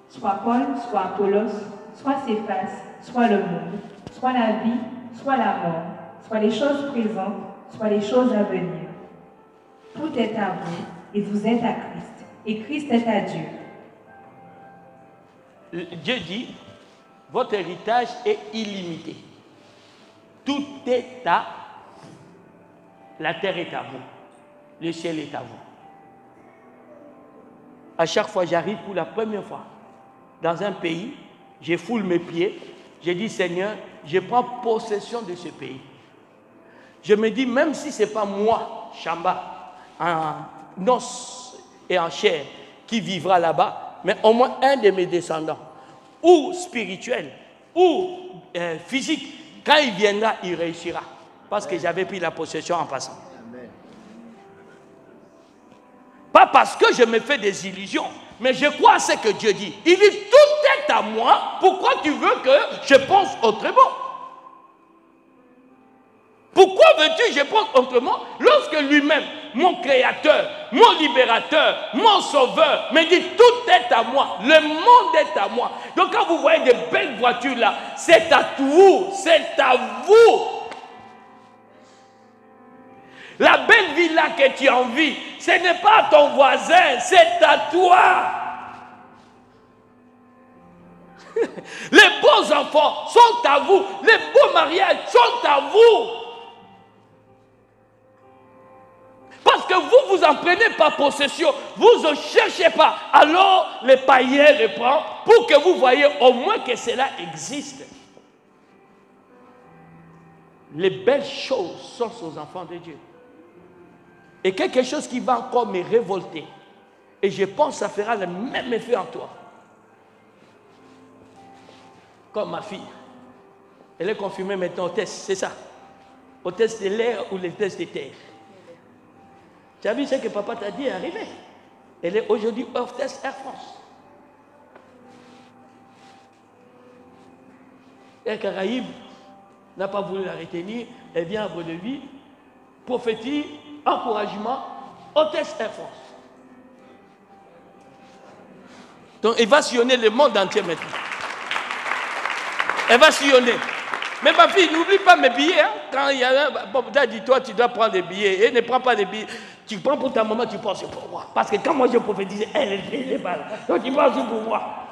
Soit Paul, soit Apollos, soit Céphas, soit le monde, soit la vie, soit la mort, soit les choses présentes, soit les choses à venir. Tout est à vous, et vous êtes à Christ, et Christ est à Dieu. Dieu dit, votre héritage est illimité. Tout est à, la terre est à vous, le ciel est à vous. À chaque fois, j'arrive pour la première fois dans un pays, je foule mes pieds, je dis Seigneur, je prends possession de ce pays. Je me dis, même si ce n'est pas moi, Chamba, en os et en chair, qui vivra là-bas, mais au moins un de mes descendants, ou spirituel, ou physique, quand il viendra, il réussira. Parce que j'avais pris la possession en passant. Pas parce que je me fais des illusions, mais je crois à ce que Dieu dit. Il dit, tout est à moi, pourquoi tu veux que je pense autrement? Pourquoi veux-tu que je pense autrement lorsque lui-même, mon créateur, mon libérateur, mon sauveur, me dit tout est à moi, le monde est à moi. Donc quand vous voyez des belles voitures là, c'est à vous, c'est à vous. La belle villa que tu envies, ce n'est pas à ton voisin, c'est à toi. Les beaux enfants sont à vous, les beaux mariages sont à vous. Parce que vous en prenez pas possession, vous ne cherchez pas. Alors les païens le prennent pour que vous voyez au moins que cela existe. Les belles choses sont aux enfants de Dieu. Et quelque chose qui va encore me révolter. Et je pense que ça fera le même effet en toi. Comme ma fille. Elle est confirmée maintenant au test, c'est ça. Au test de l'air ou le test de terre. Tu as vu ce que papa t'a dit est arrivé. Elle est aujourd'hui hors test Air France. Air Caraïbes n'a pas voulu la retenir. Elle vient à Vaudeville. prophétie, encouragement, hôtesse Air France. Donc, elle va sillonner le monde entier maintenant. Elle va sillonner. Mais ma fille, n'oublie pas mes billets. Hein. Quand il y a un... Bon, dis-toi, tu dois prendre des billets. Et ne prends pas des billets. Tu prends pour ta maman, tu penses pour moi. Parce que quand moi je prophétise, elle est pas là. Donc tu penses pour moi.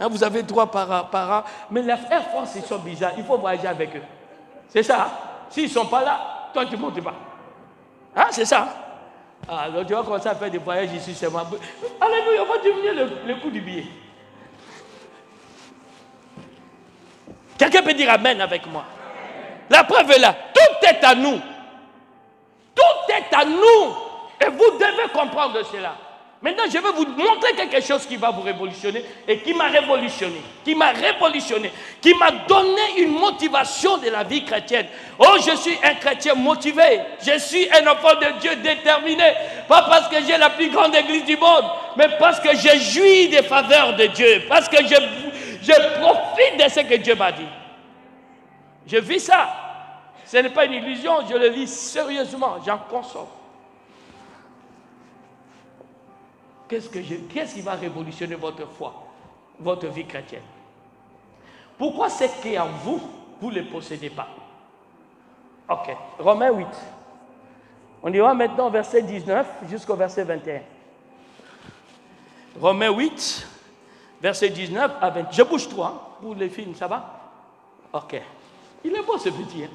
Hein, vous avez droit par an. Mais la Air France, ils sont bizarres. Il faut voyager avec eux. C'est ça. Hein? S'ils ne sont pas là, toi tu ne montes pas. Hein, c'est ça. Ah, donc tu vas commencer à faire des voyages ici seulement. Alléluia, on va diminuer le coût du billet. Quelqu'un peut dire Amen avec moi. La preuve est là. Tout est à nous. Tout est à nous. Et vous devez comprendre cela. Maintenant, je vais vous montrer quelque chose qui va vous révolutionner et qui m'a révolutionné. Qui m'a révolutionné. Qui m'a donné une motivation de la vie chrétienne. Oh, je suis un chrétien motivé. Je suis un enfant de Dieu déterminé. Pas parce que j'ai la plus grande église du monde, mais parce que je jouis des faveurs de Dieu. Parce que je profite de ce que Dieu m'a dit. Je vis ça. Ce n'est pas une illusion, je le vis sérieusement, j'en consomme. Qu'est-ce qui va révolutionner votre foi, votre vie chrétienne? Pourquoi ce qui est en vous, vous ne le possédez pas? Ok, Romains 8. On ira maintenant au verset 19 jusqu'au verset 21. Romains 8, verset 19 à 20. Je bouge toi hein, pour les films, ça va? Ok. Il est beau ce petit. Hein?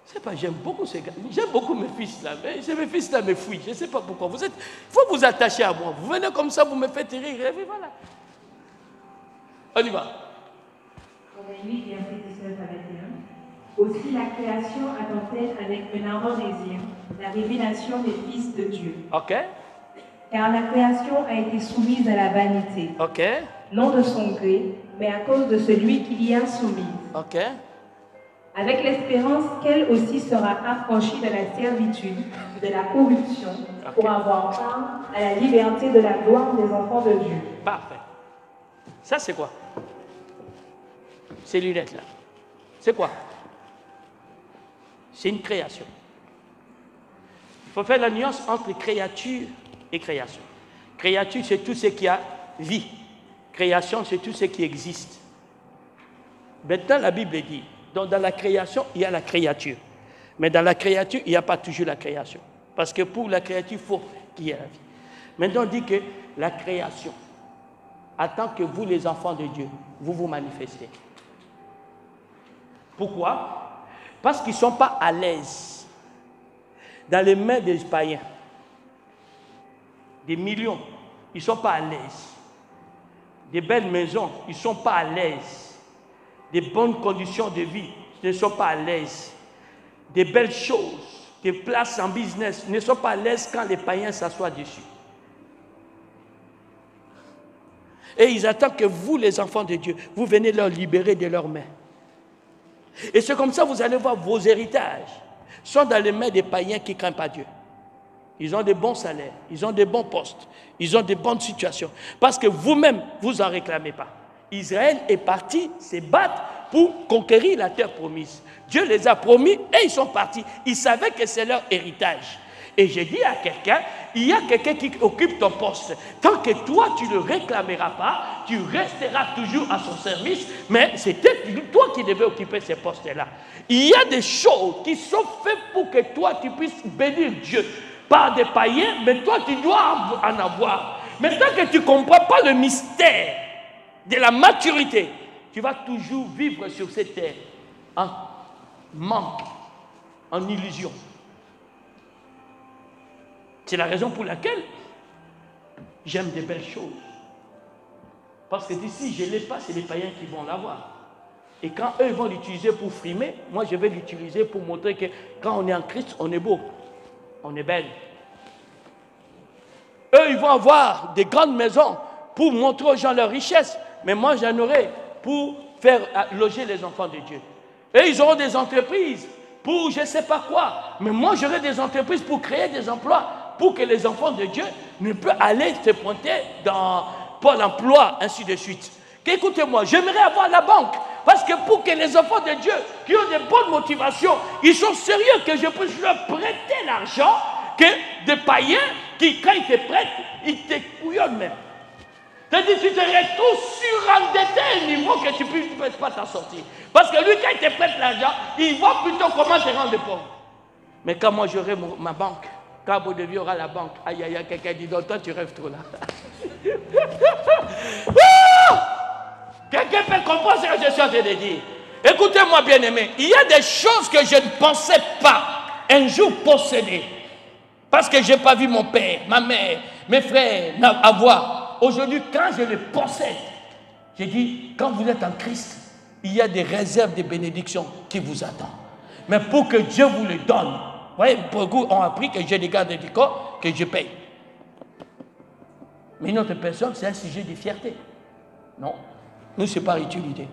C'est pas, j'aime beaucoup ces gars. J'aime beaucoup mes fils là. Mais mes fils là me fuient. Je ne sais pas pourquoi. Il faut vous attacher à moi. Vous venez comme ça, vous me faites rire. Et voilà. On y va. Romains 8, verset 19 à 21. Aussi la création attend-elle avec un ardent désir la révélation des fils de Dieu. Ok. Car la création a été soumise à la vanité. Ok. Non de son gré, mais à cause de celui qui l'y a soumise. Ok. Avec l'espérance qu'elle aussi sera affranchie de la servitude, de la corruption, pour avoir part à la liberté de la gloire des enfants de Dieu. Parfait. Ça, c'est quoi? Ces lunettes-là. C'est quoi? C'est une création. Il faut faire la nuance entre créature et création. Créature, c'est tout ce qui a vie. Création, c'est tout ce qui existe. Maintenant, la Bible dit, donc dans la création, il y a la créature. Mais dans la créature, il n'y a pas toujours la création. Parce que pour la créature, il faut qu'il y ait la vie. Maintenant, on dit que la création attend que vous, les enfants de Dieu, vous vous manifestez. Pourquoi? Parce qu'ils ne sont pas à l'aise dans les mains des païens. Des millions, ils ne sont pas à l'aise. Des belles maisons, ils ne sont pas à l'aise. Des bonnes conditions de vie, ils ne sont pas à l'aise. Des belles choses, des places en business, ils ne sont pas à l'aise quand les païens s'assoient dessus. Et ils attendent que vous, les enfants de Dieu, vous venez leur libérer de leurs mains. Et c'est comme ça que vous allez voir vos héritages sont dans les mains des païens qui ne craignent pas Dieu. Ils ont de bons salaires, ils ont de bons postes, ils ont de bonnes situations. Parce que vous-même, vous n'en réclamez pas. Israël est parti se battre pour conquérir la terre promise. Dieu les a promis et ils sont partis. Ils savaient que c'est leur héritage. Et j'ai dit à quelqu'un, il y a quelqu'un qui occupe ton poste. Tant que toi, tu ne le réclameras pas, tu resteras toujours à son service, mais c'était toi qui devais occuper ces postes-là. Il y a des choses qui sont faites pour que toi, tu puisses bénir Dieu par des païens, mais toi, tu dois en avoir. Mais tant que tu ne comprends pas le mystère de la maturité, tu vas toujours vivre sur cette terre en manque, en illusion. C'est la raison pour laquelle j'aime des belles choses. Parce que d'ici, je ne l'ai pas, c'est les païens qui vont l'avoir. Et quand eux vont l'utiliser pour frimer, moi je vais l'utiliser pour montrer que quand on est en Christ, on est beau, on est belle. Eux, ils vont avoir des grandes maisons pour montrer aux gens leur richesse. Mais moi, j'en aurai pour faire loger les enfants de Dieu. Et ils auront des entreprises pour je ne sais pas quoi. Mais moi, j'aurai des entreprises pour créer des emplois, pour que les enfants de Dieu ne puissent aller se pointer dans Pôle emploi, ainsi de suite. Écoutez-moi, j'aimerais avoir la banque. Parce que pour que les enfants de Dieu qui ont des bonnes motivations, ils sont sérieux que je puisse leur prêter l'argent, que des païens qui, quand ils te prêtent, ils te couillonnent même. C'est-à-dire que tu te retrouves surendetté à un niveau que tu ne peux pas t'en sortir. Parce que lui, quand il te prête l'argent, il voit plutôt comment te rendre pauvre. Mais quand moi j'aurai ma banque, quand Beau de Vie aura la banque, aïe aïe aïe, quelqu'un dit donc toi tu rêves trop là. Quelqu'un peut comprendre ce que je suis en train de dire. Écoutez-moi bien aimé, il y a des choses que je ne pensais pas un jour posséder. Parce que je n'ai pas vu mon père, ma mère, mes frères avoir. Aujourd'hui, quand je les possède, j'ai dit, quand vous êtes en Christ, il y a des réserves de bénédictions qui vous attendent. Mais pour que Dieu vous les donne, vous voyez, beaucoup ont appris que j'ai des gardes du corps que je paye. Mais une autre personne, c'est un sujet de fierté. Non, nous, ce n'est pas utilité.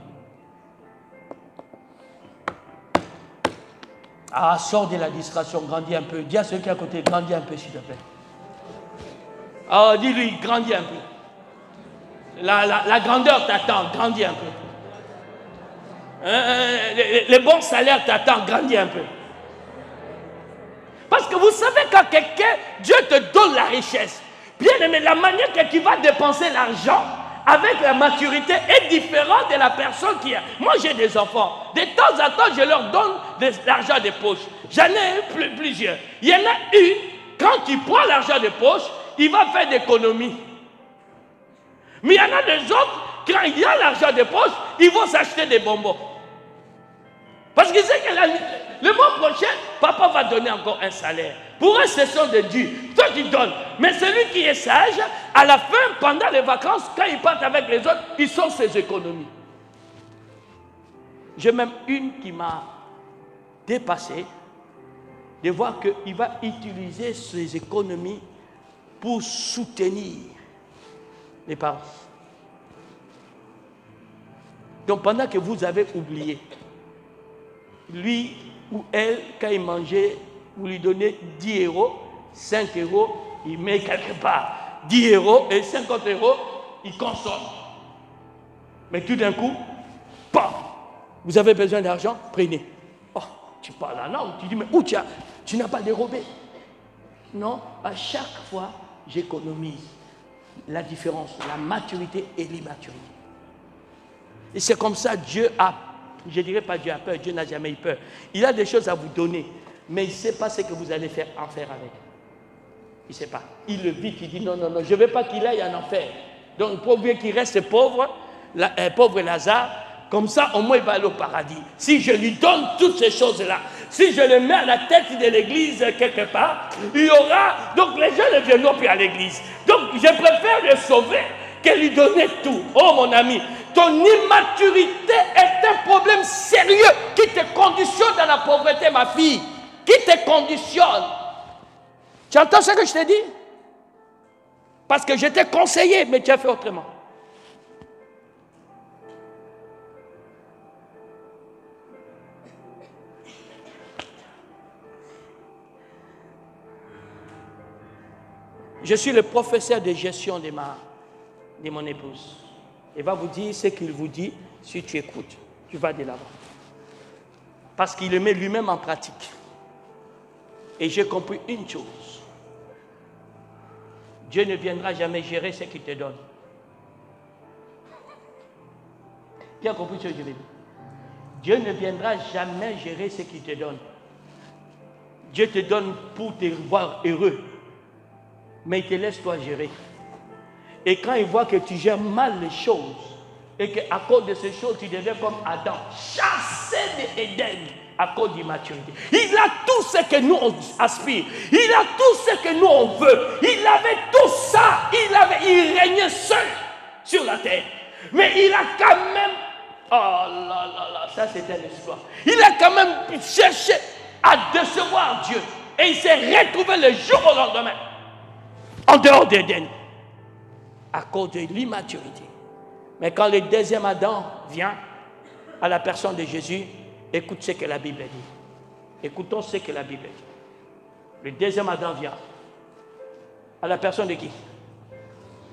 Ah, sors de la distraction, grandis un peu. Dis à ceux qui sont à côté, grandis un peu, s'il te plaît. Ah, dis-lui, grandis un peu. La grandeur t'attend, grandis un peu. Les bons salaires t'attendent, grandis un peu. Parce que vous savez, quand quelqu'un, Dieu te donne la richesse, bien aimé, la manière que tu vas dépenser l'argent avec la maturité est différente de la personne qui a. Moi, j'ai des enfants. De temps en temps, je leur donne de l'argent de poche. J'en ai plusieurs. Il y en a une, quand il prend l'argent de poche, il va faire d'économies. Mais il y en a des autres, quand il y a l'argent de poche, ils vont s'acheter des bonbons. Parce qu'il sait que le mois prochain, papa va donner encore un salaire. Pour eux, ce sont de Dieu. Toi, tu donnes. Mais celui qui est sage, à la fin, pendant les vacances, quand il part avec les autres, ils sont ses économies. J'ai même une qui m'a dépassé de voir qu'il va utiliser ses économies pour soutenir les parents. Donc, pendant que vous avez oublié, lui ou elle, quand il mangeait, vous lui donnez 10 euros, 5 euros, il met quelque part 10 euros et 50 euros, il consomme. Mais tout d'un coup, pam, vous avez besoin d'argent, prenez. Oh, tu parles la langue, tu dis, mais où tu n'as pas dérobé? Non, à chaque fois, j'économise. La différence, la maturité et l'immaturité. Et c'est comme ça, Dieu a, je ne dirais pas Dieu a peur, Dieu n'a jamais eu peur. Il a des choses à vous donner, mais il ne sait pas ce que vous allez en faire avec. Il ne sait pas. Il le vit, il dit non, non, non, je ne veux pas qu'il aille en enfer. Donc, pour bien qu'il reste pauvre, pauvre Lazare, comme ça, au moins, il va aller au paradis. Si je lui donne toutes ces choses-là, si je le mets à la tête de l'église quelque part, il y aura... Donc, les gens ne viendront plus à l'église. Donc, je préfère le sauver que lui donner tout. Oh, mon ami, ton immaturité est un problème sérieux qui te conditionne dans la pauvreté, ma fille. Qui te conditionne. Tu entends ce que je te dis? Parce que je t'ai conseillé, mais tu as fait autrement. Je suis le professeur de gestion de mon épouse. Il va vous dire ce qu'il vous dit si tu écoutes. Tu vas de l'avant. Parce qu'il le met lui-même en pratique. Et j'ai compris une chose. Dieu ne viendra jamais gérer ce qu'il te donne. Tu as compris ce que je veux dire? Dieu ne viendra jamais gérer ce qu'il te donne. Dieu te donne pour te voir heureux. Mais il te laisse toi gérer. Et quand il voit que tu gères mal les choses, et qu'à cause de ces choses, tu deviens comme Adam, chassé d'Éden à cause d'immaturité. Il a tout ce que nous on aspire. Il a tout ce que nous on veut. Il avait tout ça. Il régnait seul sur la terre. Mais il a quand même... Oh là là là, ça c'était l'espoir. Il a quand même cherché à décevoir Dieu. Et il s'est retrouvé le jour au lendemain en dehors d'Éden, à cause de l'immaturité. Mais quand le deuxième Adam vient à la personne de Jésus, écoute ce que la Bible dit. Écoutons ce que la Bible dit. Le deuxième Adam vient à la personne de qui?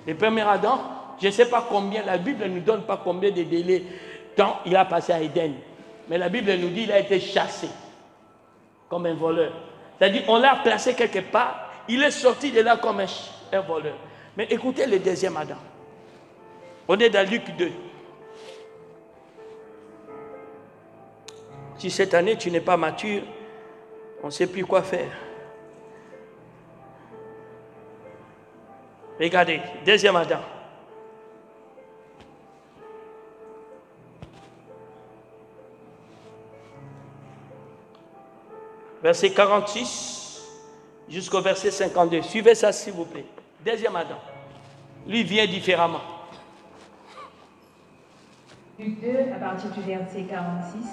Le premier Adam Je ne sais pas combien, la Bible ne nous donne pas combien de délais quand il a passé à Éden. Mais la Bible nous dit qu'il a été chassé comme un voleur. C'est-à-dire on l'a placé quelque part, il est sorti de là comme un voleur. Mais écoutez le deuxième Adam. On est dans Luc 2. Si cette année tu n'es pas mature, on ne sait plus quoi faire. Regardez, deuxième Adam. Verset 46 jusqu'au verset 52. Suivez ça s'il vous plaît. Deuxième Adam. Lui vient différemment. Luc 2, à partir du verset 46.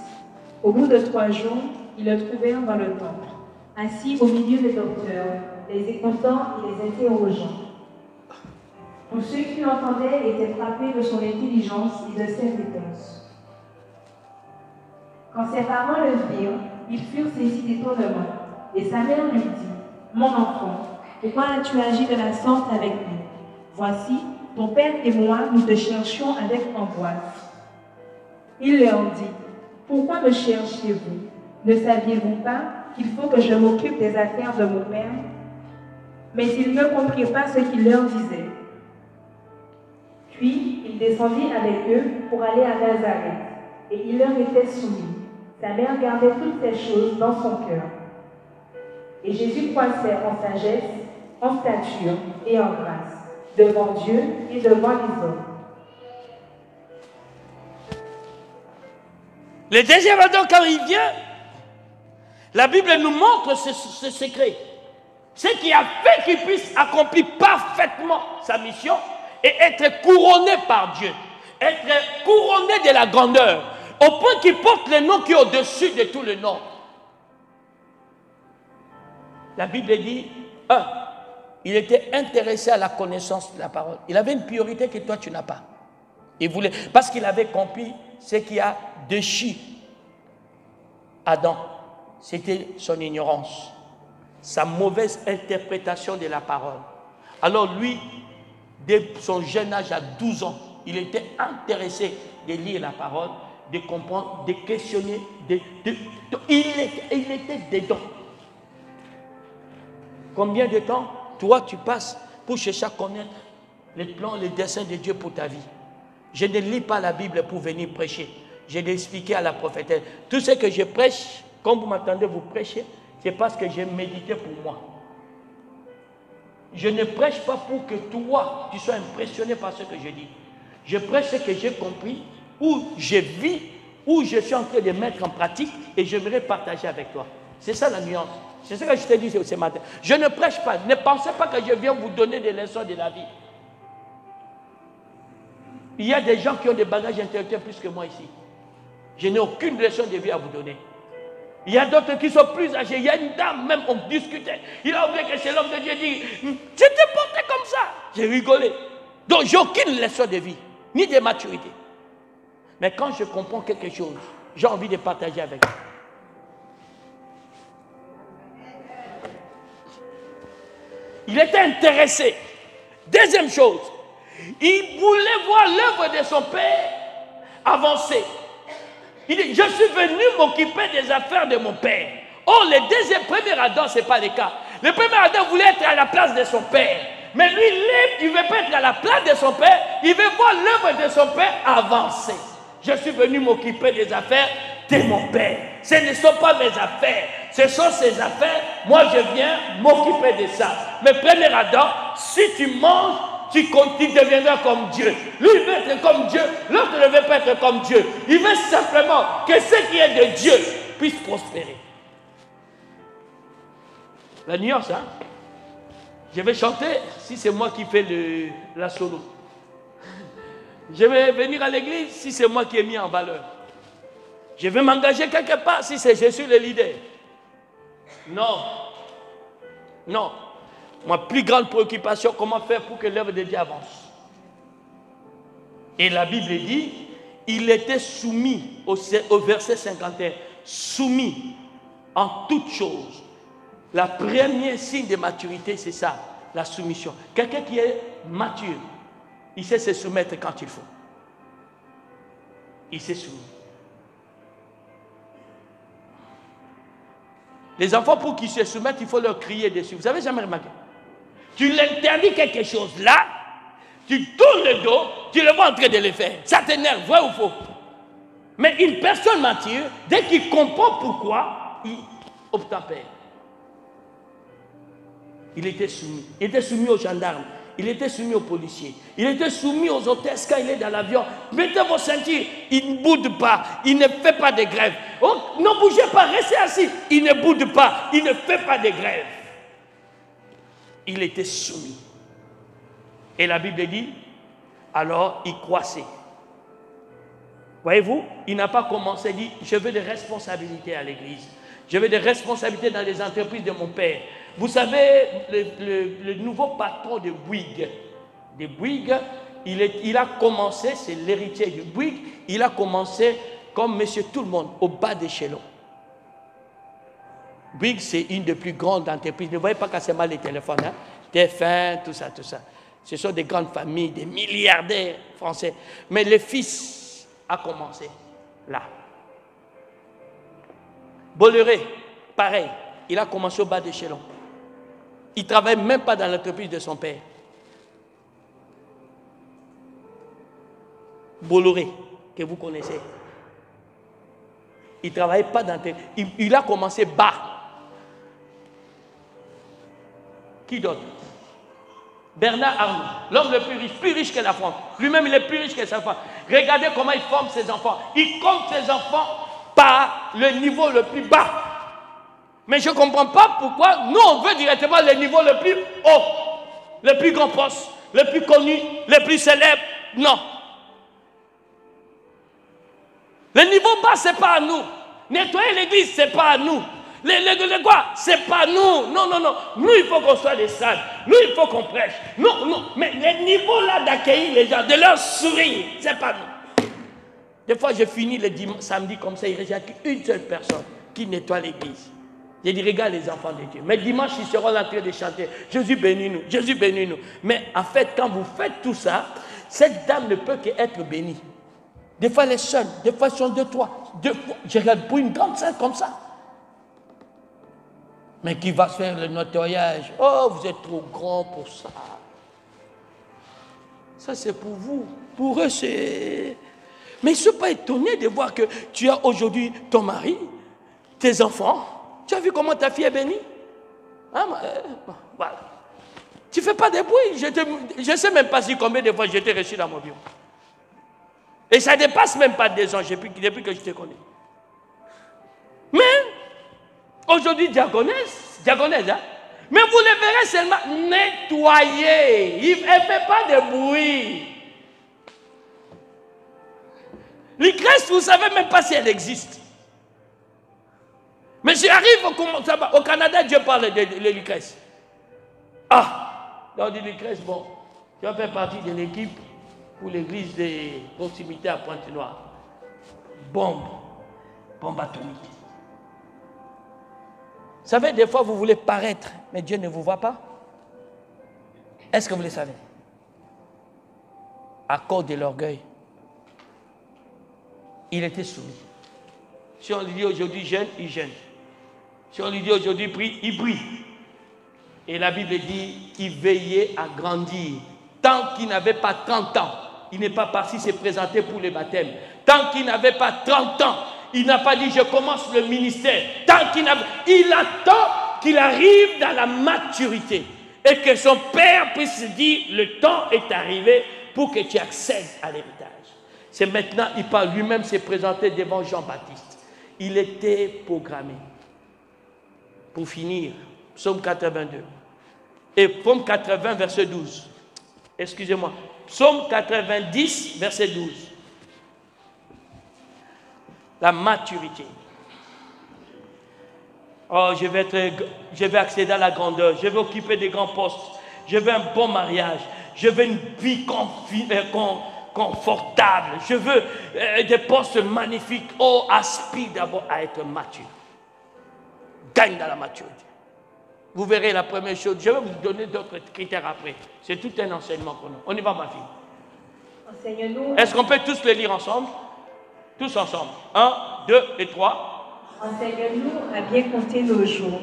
Au bout de 3 jours, ils le trouvèrent dans le temple, assis au milieu des docteurs, les écoutant et les interrogeant. Tous ceux qui l'entendaient étaient frappés de son intelligence et de ses réponses. Quand ses parents le virent, ils furent saisis d'étonnement, et sa mère lui dit, « Mon enfant, pourquoi as-tu agi de la sorte avec nous? Voici, ton père et moi, nous te cherchions avec angoisse. » Il leur dit, « Pourquoi me cherchiez-vous? Ne saviez-vous pas qu'il faut que je m'occupe des affaires de mon père? » Mais ils ne comprirent pas ce qu'il leur disait. Puis il descendit avec eux pour aller à Nazareth, et il leur était soumis. Sa mère gardait toutes ces choses dans son cœur. Et Jésus croissait en sagesse, en stature et en grâce, devant Dieu et devant les hommes. Le deuxième Adam, quand il vient, la Bible nous montre ce secret. Ce qui a fait qu'il puisse accomplir parfaitement sa mission et être couronné par Dieu. Être couronné de la grandeur. Au point qu'il porte le nom qui est au-dessus de tous les noms. La Bible dit, il était intéressé à la connaissance de la parole. Il avait une priorité que toi tu n'as pas. Il voulait, parce qu'il avait compris ce qui a déchu Adam. C'était son ignorance, sa mauvaise interprétation de la parole. Alors lui, dès son jeune âge à 12 ans, il était intéressé de lire la parole, de comprendre, de questionner, il était dedans. Combien de temps, toi, tu passes pour chercher à connaître les plans, les desseins de Dieu pour ta vie? Je ne lis pas la Bible pour venir prêcher. Je l'ai expliqué à la prophétesse. Tout ce que je prêche, quand vous m'entendez vous prêcher, c'est parce que j'ai médité pour moi. Je ne prêche pas pour que toi, tu sois impressionné par ce que je dis. Je prêche ce que j'ai compris, où je vis, où je suis en train de mettre en pratique et j'aimerais partager avec toi. C'est ça la nuance. C'est ce que je t'ai dit ce matin. Je ne prêche pas. Ne pensez pas que je viens vous donner des leçons de la vie. Il y a des gens qui ont des bagages intellectuels plus que moi ici. Je n'ai aucune leçon de vie à vous donner. Il y a d'autres qui sont plus âgés. Il y a une dame, même on discutait. Il a oublié que c'est l'homme de Dieu. Dit, tu t'es porté comme ça. J'ai rigolé. Donc j'ai aucune leçon de vie, ni de maturité. Mais quand je comprends quelque chose, j'ai envie de partager avec vous. Il était intéressé. Deuxième chose, il voulait voir l'œuvre de son père avancer. Il dit, je suis venu m'occuper des affaires de mon père. Or, le premier Adam, ce n'est pas le cas. Le premier Adam voulait être à la place de son père. Mais lui, il ne veut pas être à la place de son père. Il veut voir l'œuvre de son père avancer. Je suis venu m'occuper des affaires de mon père. Ce ne sont pas mes affaires. Ce sont ses affaires. Moi, je viens m'occuper de ça. Mais premier Adam, si tu manges, tu deviendras comme Dieu. Lui, il veut être comme Dieu. L'autre ne veut pas être comme Dieu. Il veut simplement que ce qui est de Dieu puisse prospérer. La nuance, hein? Je vais chanter si c'est moi qui fais la solo. Je vais venir à l'église si c'est moi qui ai mis en valeur. Je vais m'engager quelque part si je suis le leader. Non. Non. Ma plus grande préoccupation, comment faire pour que l'œuvre de Dieu avance. Et la Bible dit, il était soumis au verset 51, soumis en toutes choses. La première signe de maturité, c'est ça, la soumission. Quelqu'un qui est mature, Il sait se soumettre quand il faut. Il s'est soumis. Les enfants, pour qu'ils se soumettent, il faut leur crier dessus. Vous avez jamais remarqué? Tu l'interdis quelque chose là, tu tournes le dos, tu le vois en train de le faire. Ça t'énerve, vrai ou faux? Mais une personne mature, dès qu'il comprend pourquoi, il obtempère. Il était soumis. Il était soumis aux gendarmes. Il était soumis aux policiers. Il était soumis aux hôtesses quand il est dans l'avion. Mettez vos ceintures. Il ne boude pas. Il ne fait pas de grève. Oh, ne bougez pas, restez assis. Il ne boude pas. Il ne fait pas de grève. Il était soumis. Et la Bible dit, alors il croissait. Voyez-vous, il n'a pas commencé à dire, je veux des responsabilités à l'église. Je veux des responsabilités dans les entreprises de mon père. Vous savez, le nouveau patron de Bouygues, il a commencé, c'est l'héritier de Bouygues, il a commencé comme monsieur tout le monde, au bas d'échelon. Bouygues, c'est une des plus grandes entreprises. Ne voyez pas casser mal les téléphones, hein? TF1, tout ça, tout ça. Ce sont des grandes familles, des milliardaires français. Mais le fils a commencé là. Bolloré, pareil, il a commencé au bas d'échelon. Il ne travaille même pas dans l'entreprise de son père. Bolloré, que vous connaissez. Il ne travaillait pas dans l'entreprise. Il a commencé bas. Qui d'autre? Bernard Arnault, l'homme le plus riche que la France. Lui-même, il est plus riche que sa femme. Regardez comment il forme ses enfants. Il compte ses enfants par le niveau le plus bas. Mais je ne comprends pas pourquoi nous, on veut directement le niveau le plus haut, le plus grand poste, le plus connu, le plus célèbre. Non. Le niveau bas, ce n'est pas à nous. Nettoyer l'église, ce n'est pas à nous. Les quoi? C'est pas nous. Non, non, non. Nous, il faut qu'on soit des sages. Nous, il faut qu'on prêche. Non, non. Mais les niveaux là d'accueillir les gens, de leur sourire, c'est pas nous. Des fois, je finis le samedi comme ça, il n'y a qu'une seule personne qui nettoie l'église. Je dis, regarde les enfants de Dieu. Mais dimanche, ils seront là en train de chanter. Jésus bénis-nous, Jésus bénis-nous. Mais en fait, quand vous faites tout ça, cette dame ne peut qu'être bénie. Des fois, elle est seule. Des fois, elles sont deux, trois. Je regarde pour une grande salle comme ça. Mais qui va faire le nettoyage? Oh, vous êtes trop grand pour ça. Ça, c'est pour vous. Pour eux, c'est... Mais ils ne sont pas étonnés de voir que tu as aujourd'hui ton mari, tes enfants. Tu as vu comment ta fille est bénie? Hein, voilà. Tu ne fais pas de bruit. Je ne sais même pas si combien de fois j'ai été reçu dans mon bureau. Et ça ne dépasse même pas 2 ans depuis que je te connais. Mais... aujourd'hui, diaconesse, hein? Mais vous le verrez seulement nettoyer. Elle ne fait pas de bruit. L'Église, vous ne savez même pas si elle existe. Mais j'arrive au Canada, Dieu parle de l'Église. Ah, on dit l'Église, bon, tu vas faire partie de l'équipe pour l'église de proximité à Pointe-Noire. Bombe atomique. Vous savez, des fois, vous voulez paraître, mais Dieu ne vous voit pas. Est-ce que vous le savez? À cause de l'orgueil, il était soumis. Si on lui dit aujourd'hui jeûne, il jeûne. Si on lui dit aujourd'hui prie, il prie. Et la Bible dit qu'il veillait à grandir. Tant qu'il n'avait pas 30 ans, il n'est pas parti se présenter pour le baptême. Tant qu'il n'avait pas 30 ans, il n'a pas dit je commence le ministère. Tant qu'il n'avait... il attend qu'il arrive dans la maturité. Et que son père puisse dire le temps est arrivé pour que tu accèdes à l'héritage. C'est maintenant, il parle lui-même, s'est présenté devant Jean-Baptiste. Il était programmé. Pour finir, psaume 82. Et psaume 80, verset 12. Excusez-moi. Psaume 90, verset 12. La maturité. Oh, je vais accéder à la grandeur. Je vais occuper des grands postes. Je veux un bon mariage. Je veux une vie confortable. Je veux des postes magnifiques. Oh, aspire d'abord à être mature. Gagne dans la maturité. Vous verrez la première chose. Je vais vous donner d'autres critères après. C'est tout un enseignement qu'on a. On y va, ma fille. Enseigne-nous. Est-ce qu'on peut tous les lire ensemble? Tous ensemble. 1, 2 et 3. Enseigne-nous à bien compter nos jours,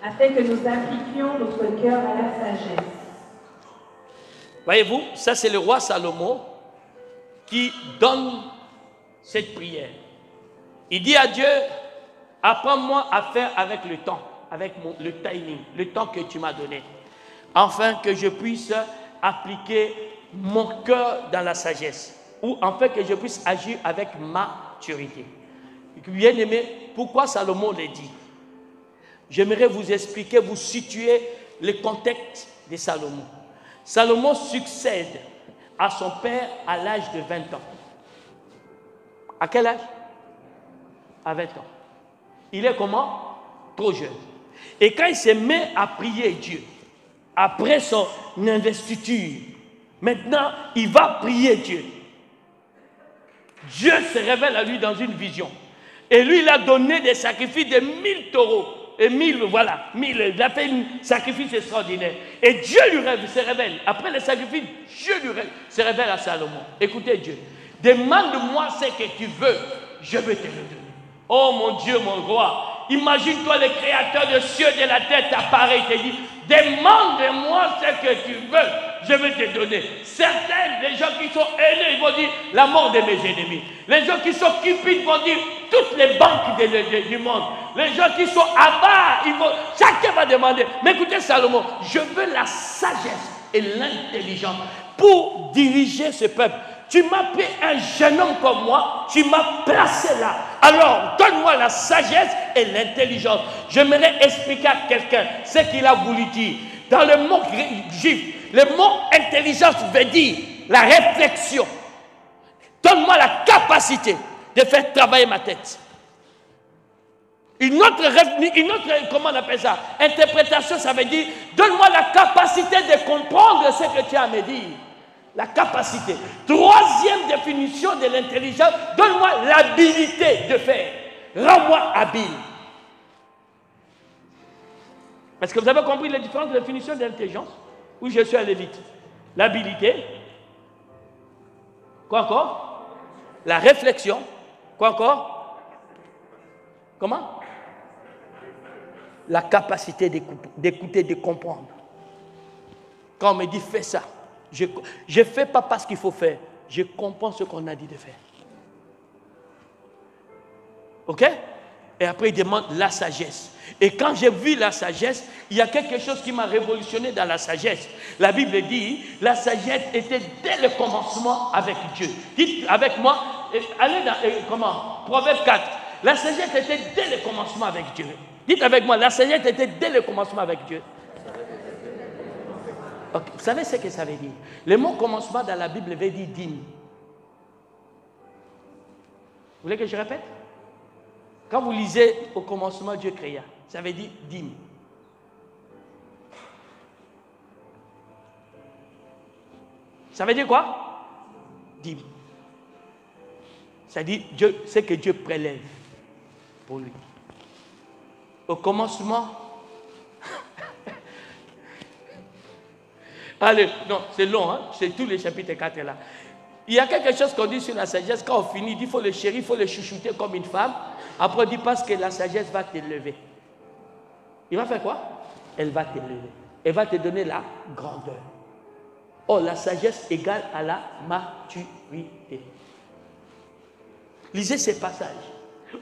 afin que nous appliquions notre cœur à la sagesse. Voyez-vous, ça c'est le roi Salomon qui donne cette prière. Il dit à Dieu, apprends-moi à faire avec le temps, avec le timing, le temps que tu m'as donné, afin que je puisse appliquer mon cœur dans la sagesse, ou afin que je puisse agir avec maturité. Bien aimé, pourquoi Salomon le dit? J'aimerais vous expliquer, vous situer le contexte de Salomon. Salomon succède à son père à l'âge de 20 ans. À quel âge? À 20 ans. Il est comment? Trop jeune. Et quand il se met à prier Dieu, après son investiture, maintenant, il va prier Dieu. Dieu se révèle à lui dans une vision. Et lui, il a donné des sacrifices de 1000 taureaux. Et 1000, voilà, 1000. Il a fait un sacrifice extraordinaire. Et Dieu lui se révèle. Après le sacrifice, Dieu se révèle à Salomon. Écoutez Dieu. Demande-moi ce que tu veux, je vais te le donner. Oh mon Dieu, mon roi. Imagine-toi le créateur des cieux et de la terre t'apparaît et te dit, demande-moi ce que tu veux, je vais te donner. Certains, les gens qui sont haineux, ils vont dire, la mort de mes ennemis. Les gens qui sont cupides vont dire, toutes les banques du monde. Les gens qui sont avares, chacun va demander. Mais écoutez Salomon, je veux la sagesse et l'intelligence pour diriger ce peuple. Tu m'as pris un jeune homme comme moi, tu m'as placé là. Alors, donne-moi la sagesse et l'intelligence. J'aimerais expliquer à quelqu'un ce qu'il a voulu dire. Dans le mot juif, le mot intelligence veut dire la réflexion. Donne-moi la capacité de faire travailler ma tête. Une autre, comment on appelle ça? Interprétation, ça veut dire, donne-moi la capacité de comprendre ce que tu as à me dire. La capacité. Troisième définition de l'intelligence, donne-moi l'habilité de faire. Rends-moi habile. Est-ce que vous avez compris les différentes définitions de l'intelligence? Oui, je suis allé vite. L'habilité. Quoi encore? La réflexion. Quoi encore? Comment? La capacité d'écouter, de comprendre. Quand on me dit fais ça, je ne fais pas parce qu'il faut faire, je comprends ce qu'on a dit de faire. Ok? Et après il demande la sagesse. Et quand j'ai vu la sagesse, il y a quelque chose qui m'a révolutionné dans la sagesse. La Bible dit, la sagesse était dès le commencement avec Dieu. Dites avec moi, allez dans, comment? Proverbe 4. La sagesse était dès le commencement avec Dieu. Dites avec moi, la sagesse était dès le commencement avec Dieu. Okay. Vous savez ce que ça veut dire? Le mot commencement dans la Bible veut dire dîme. Vous voulez que je répète? Quand vous lisez au commencement Dieu créa, ça veut dire dîme. Ça veut dire quoi? Dîme. Ça dit Dieu, c'est que Dieu prélève pour lui. Au commencement, allez, non, c'est long, hein? C'est tous les chapitres 4 là. Il y a quelque chose qu'on dit sur la sagesse, quand on finit, il faut le chérir, il faut le chouchouter comme une femme. Après, on dit parce que la sagesse va t'élever. Il va faire quoi? Elle va t'élever. Elle va te donner la grandeur. Oh, la sagesse égale à la maturité. Lisez ces passages.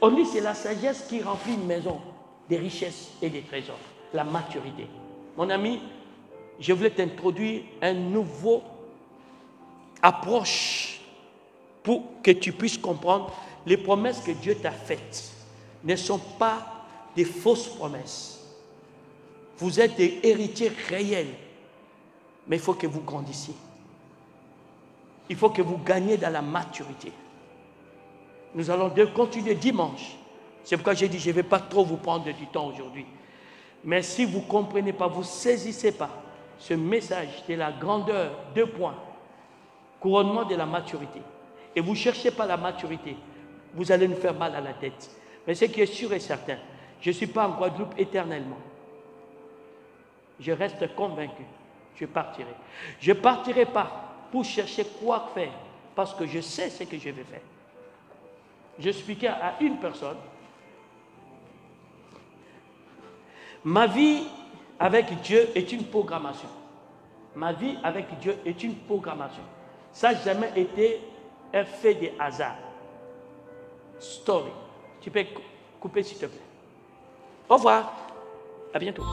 On dit que c'est la sagesse qui remplit une maison des richesses et des trésors. La maturité. Mon ami, je voulais t'introduire une nouvelle approche pour que tu puisses comprendre les promesses que Dieu t'a faites ne sont pas des fausses promesses. Vous êtes des héritiers réels, mais il faut que vous grandissiez. Il faut que vous gagniez dans la maturité. Nous allons continuer dimanche. C'est pourquoi j'ai dit, je ne vais pas trop vous prendre du temps aujourd'hui. Mais si vous ne comprenez pas, vous ne saisissez pas ce message de la grandeur, 2 points, couronnement de la maturité, et vous ne cherchez pas la maturité, vous allez nous faire mal à la tête. Mais ce qui est sûr et certain, je ne suis pas en Guadeloupe éternellement. Je reste convaincu, je partirai. Je ne partirai pas pour chercher quoi faire, parce que je sais ce que je vais faire. J'expliquais à une personne, ma vie avec Dieu est une programmation. Ma vie avec Dieu est une programmation. Ça n'a jamais été un fait de hasard. Story. Tu peux couper s'il te plaît. Au revoir. À bientôt.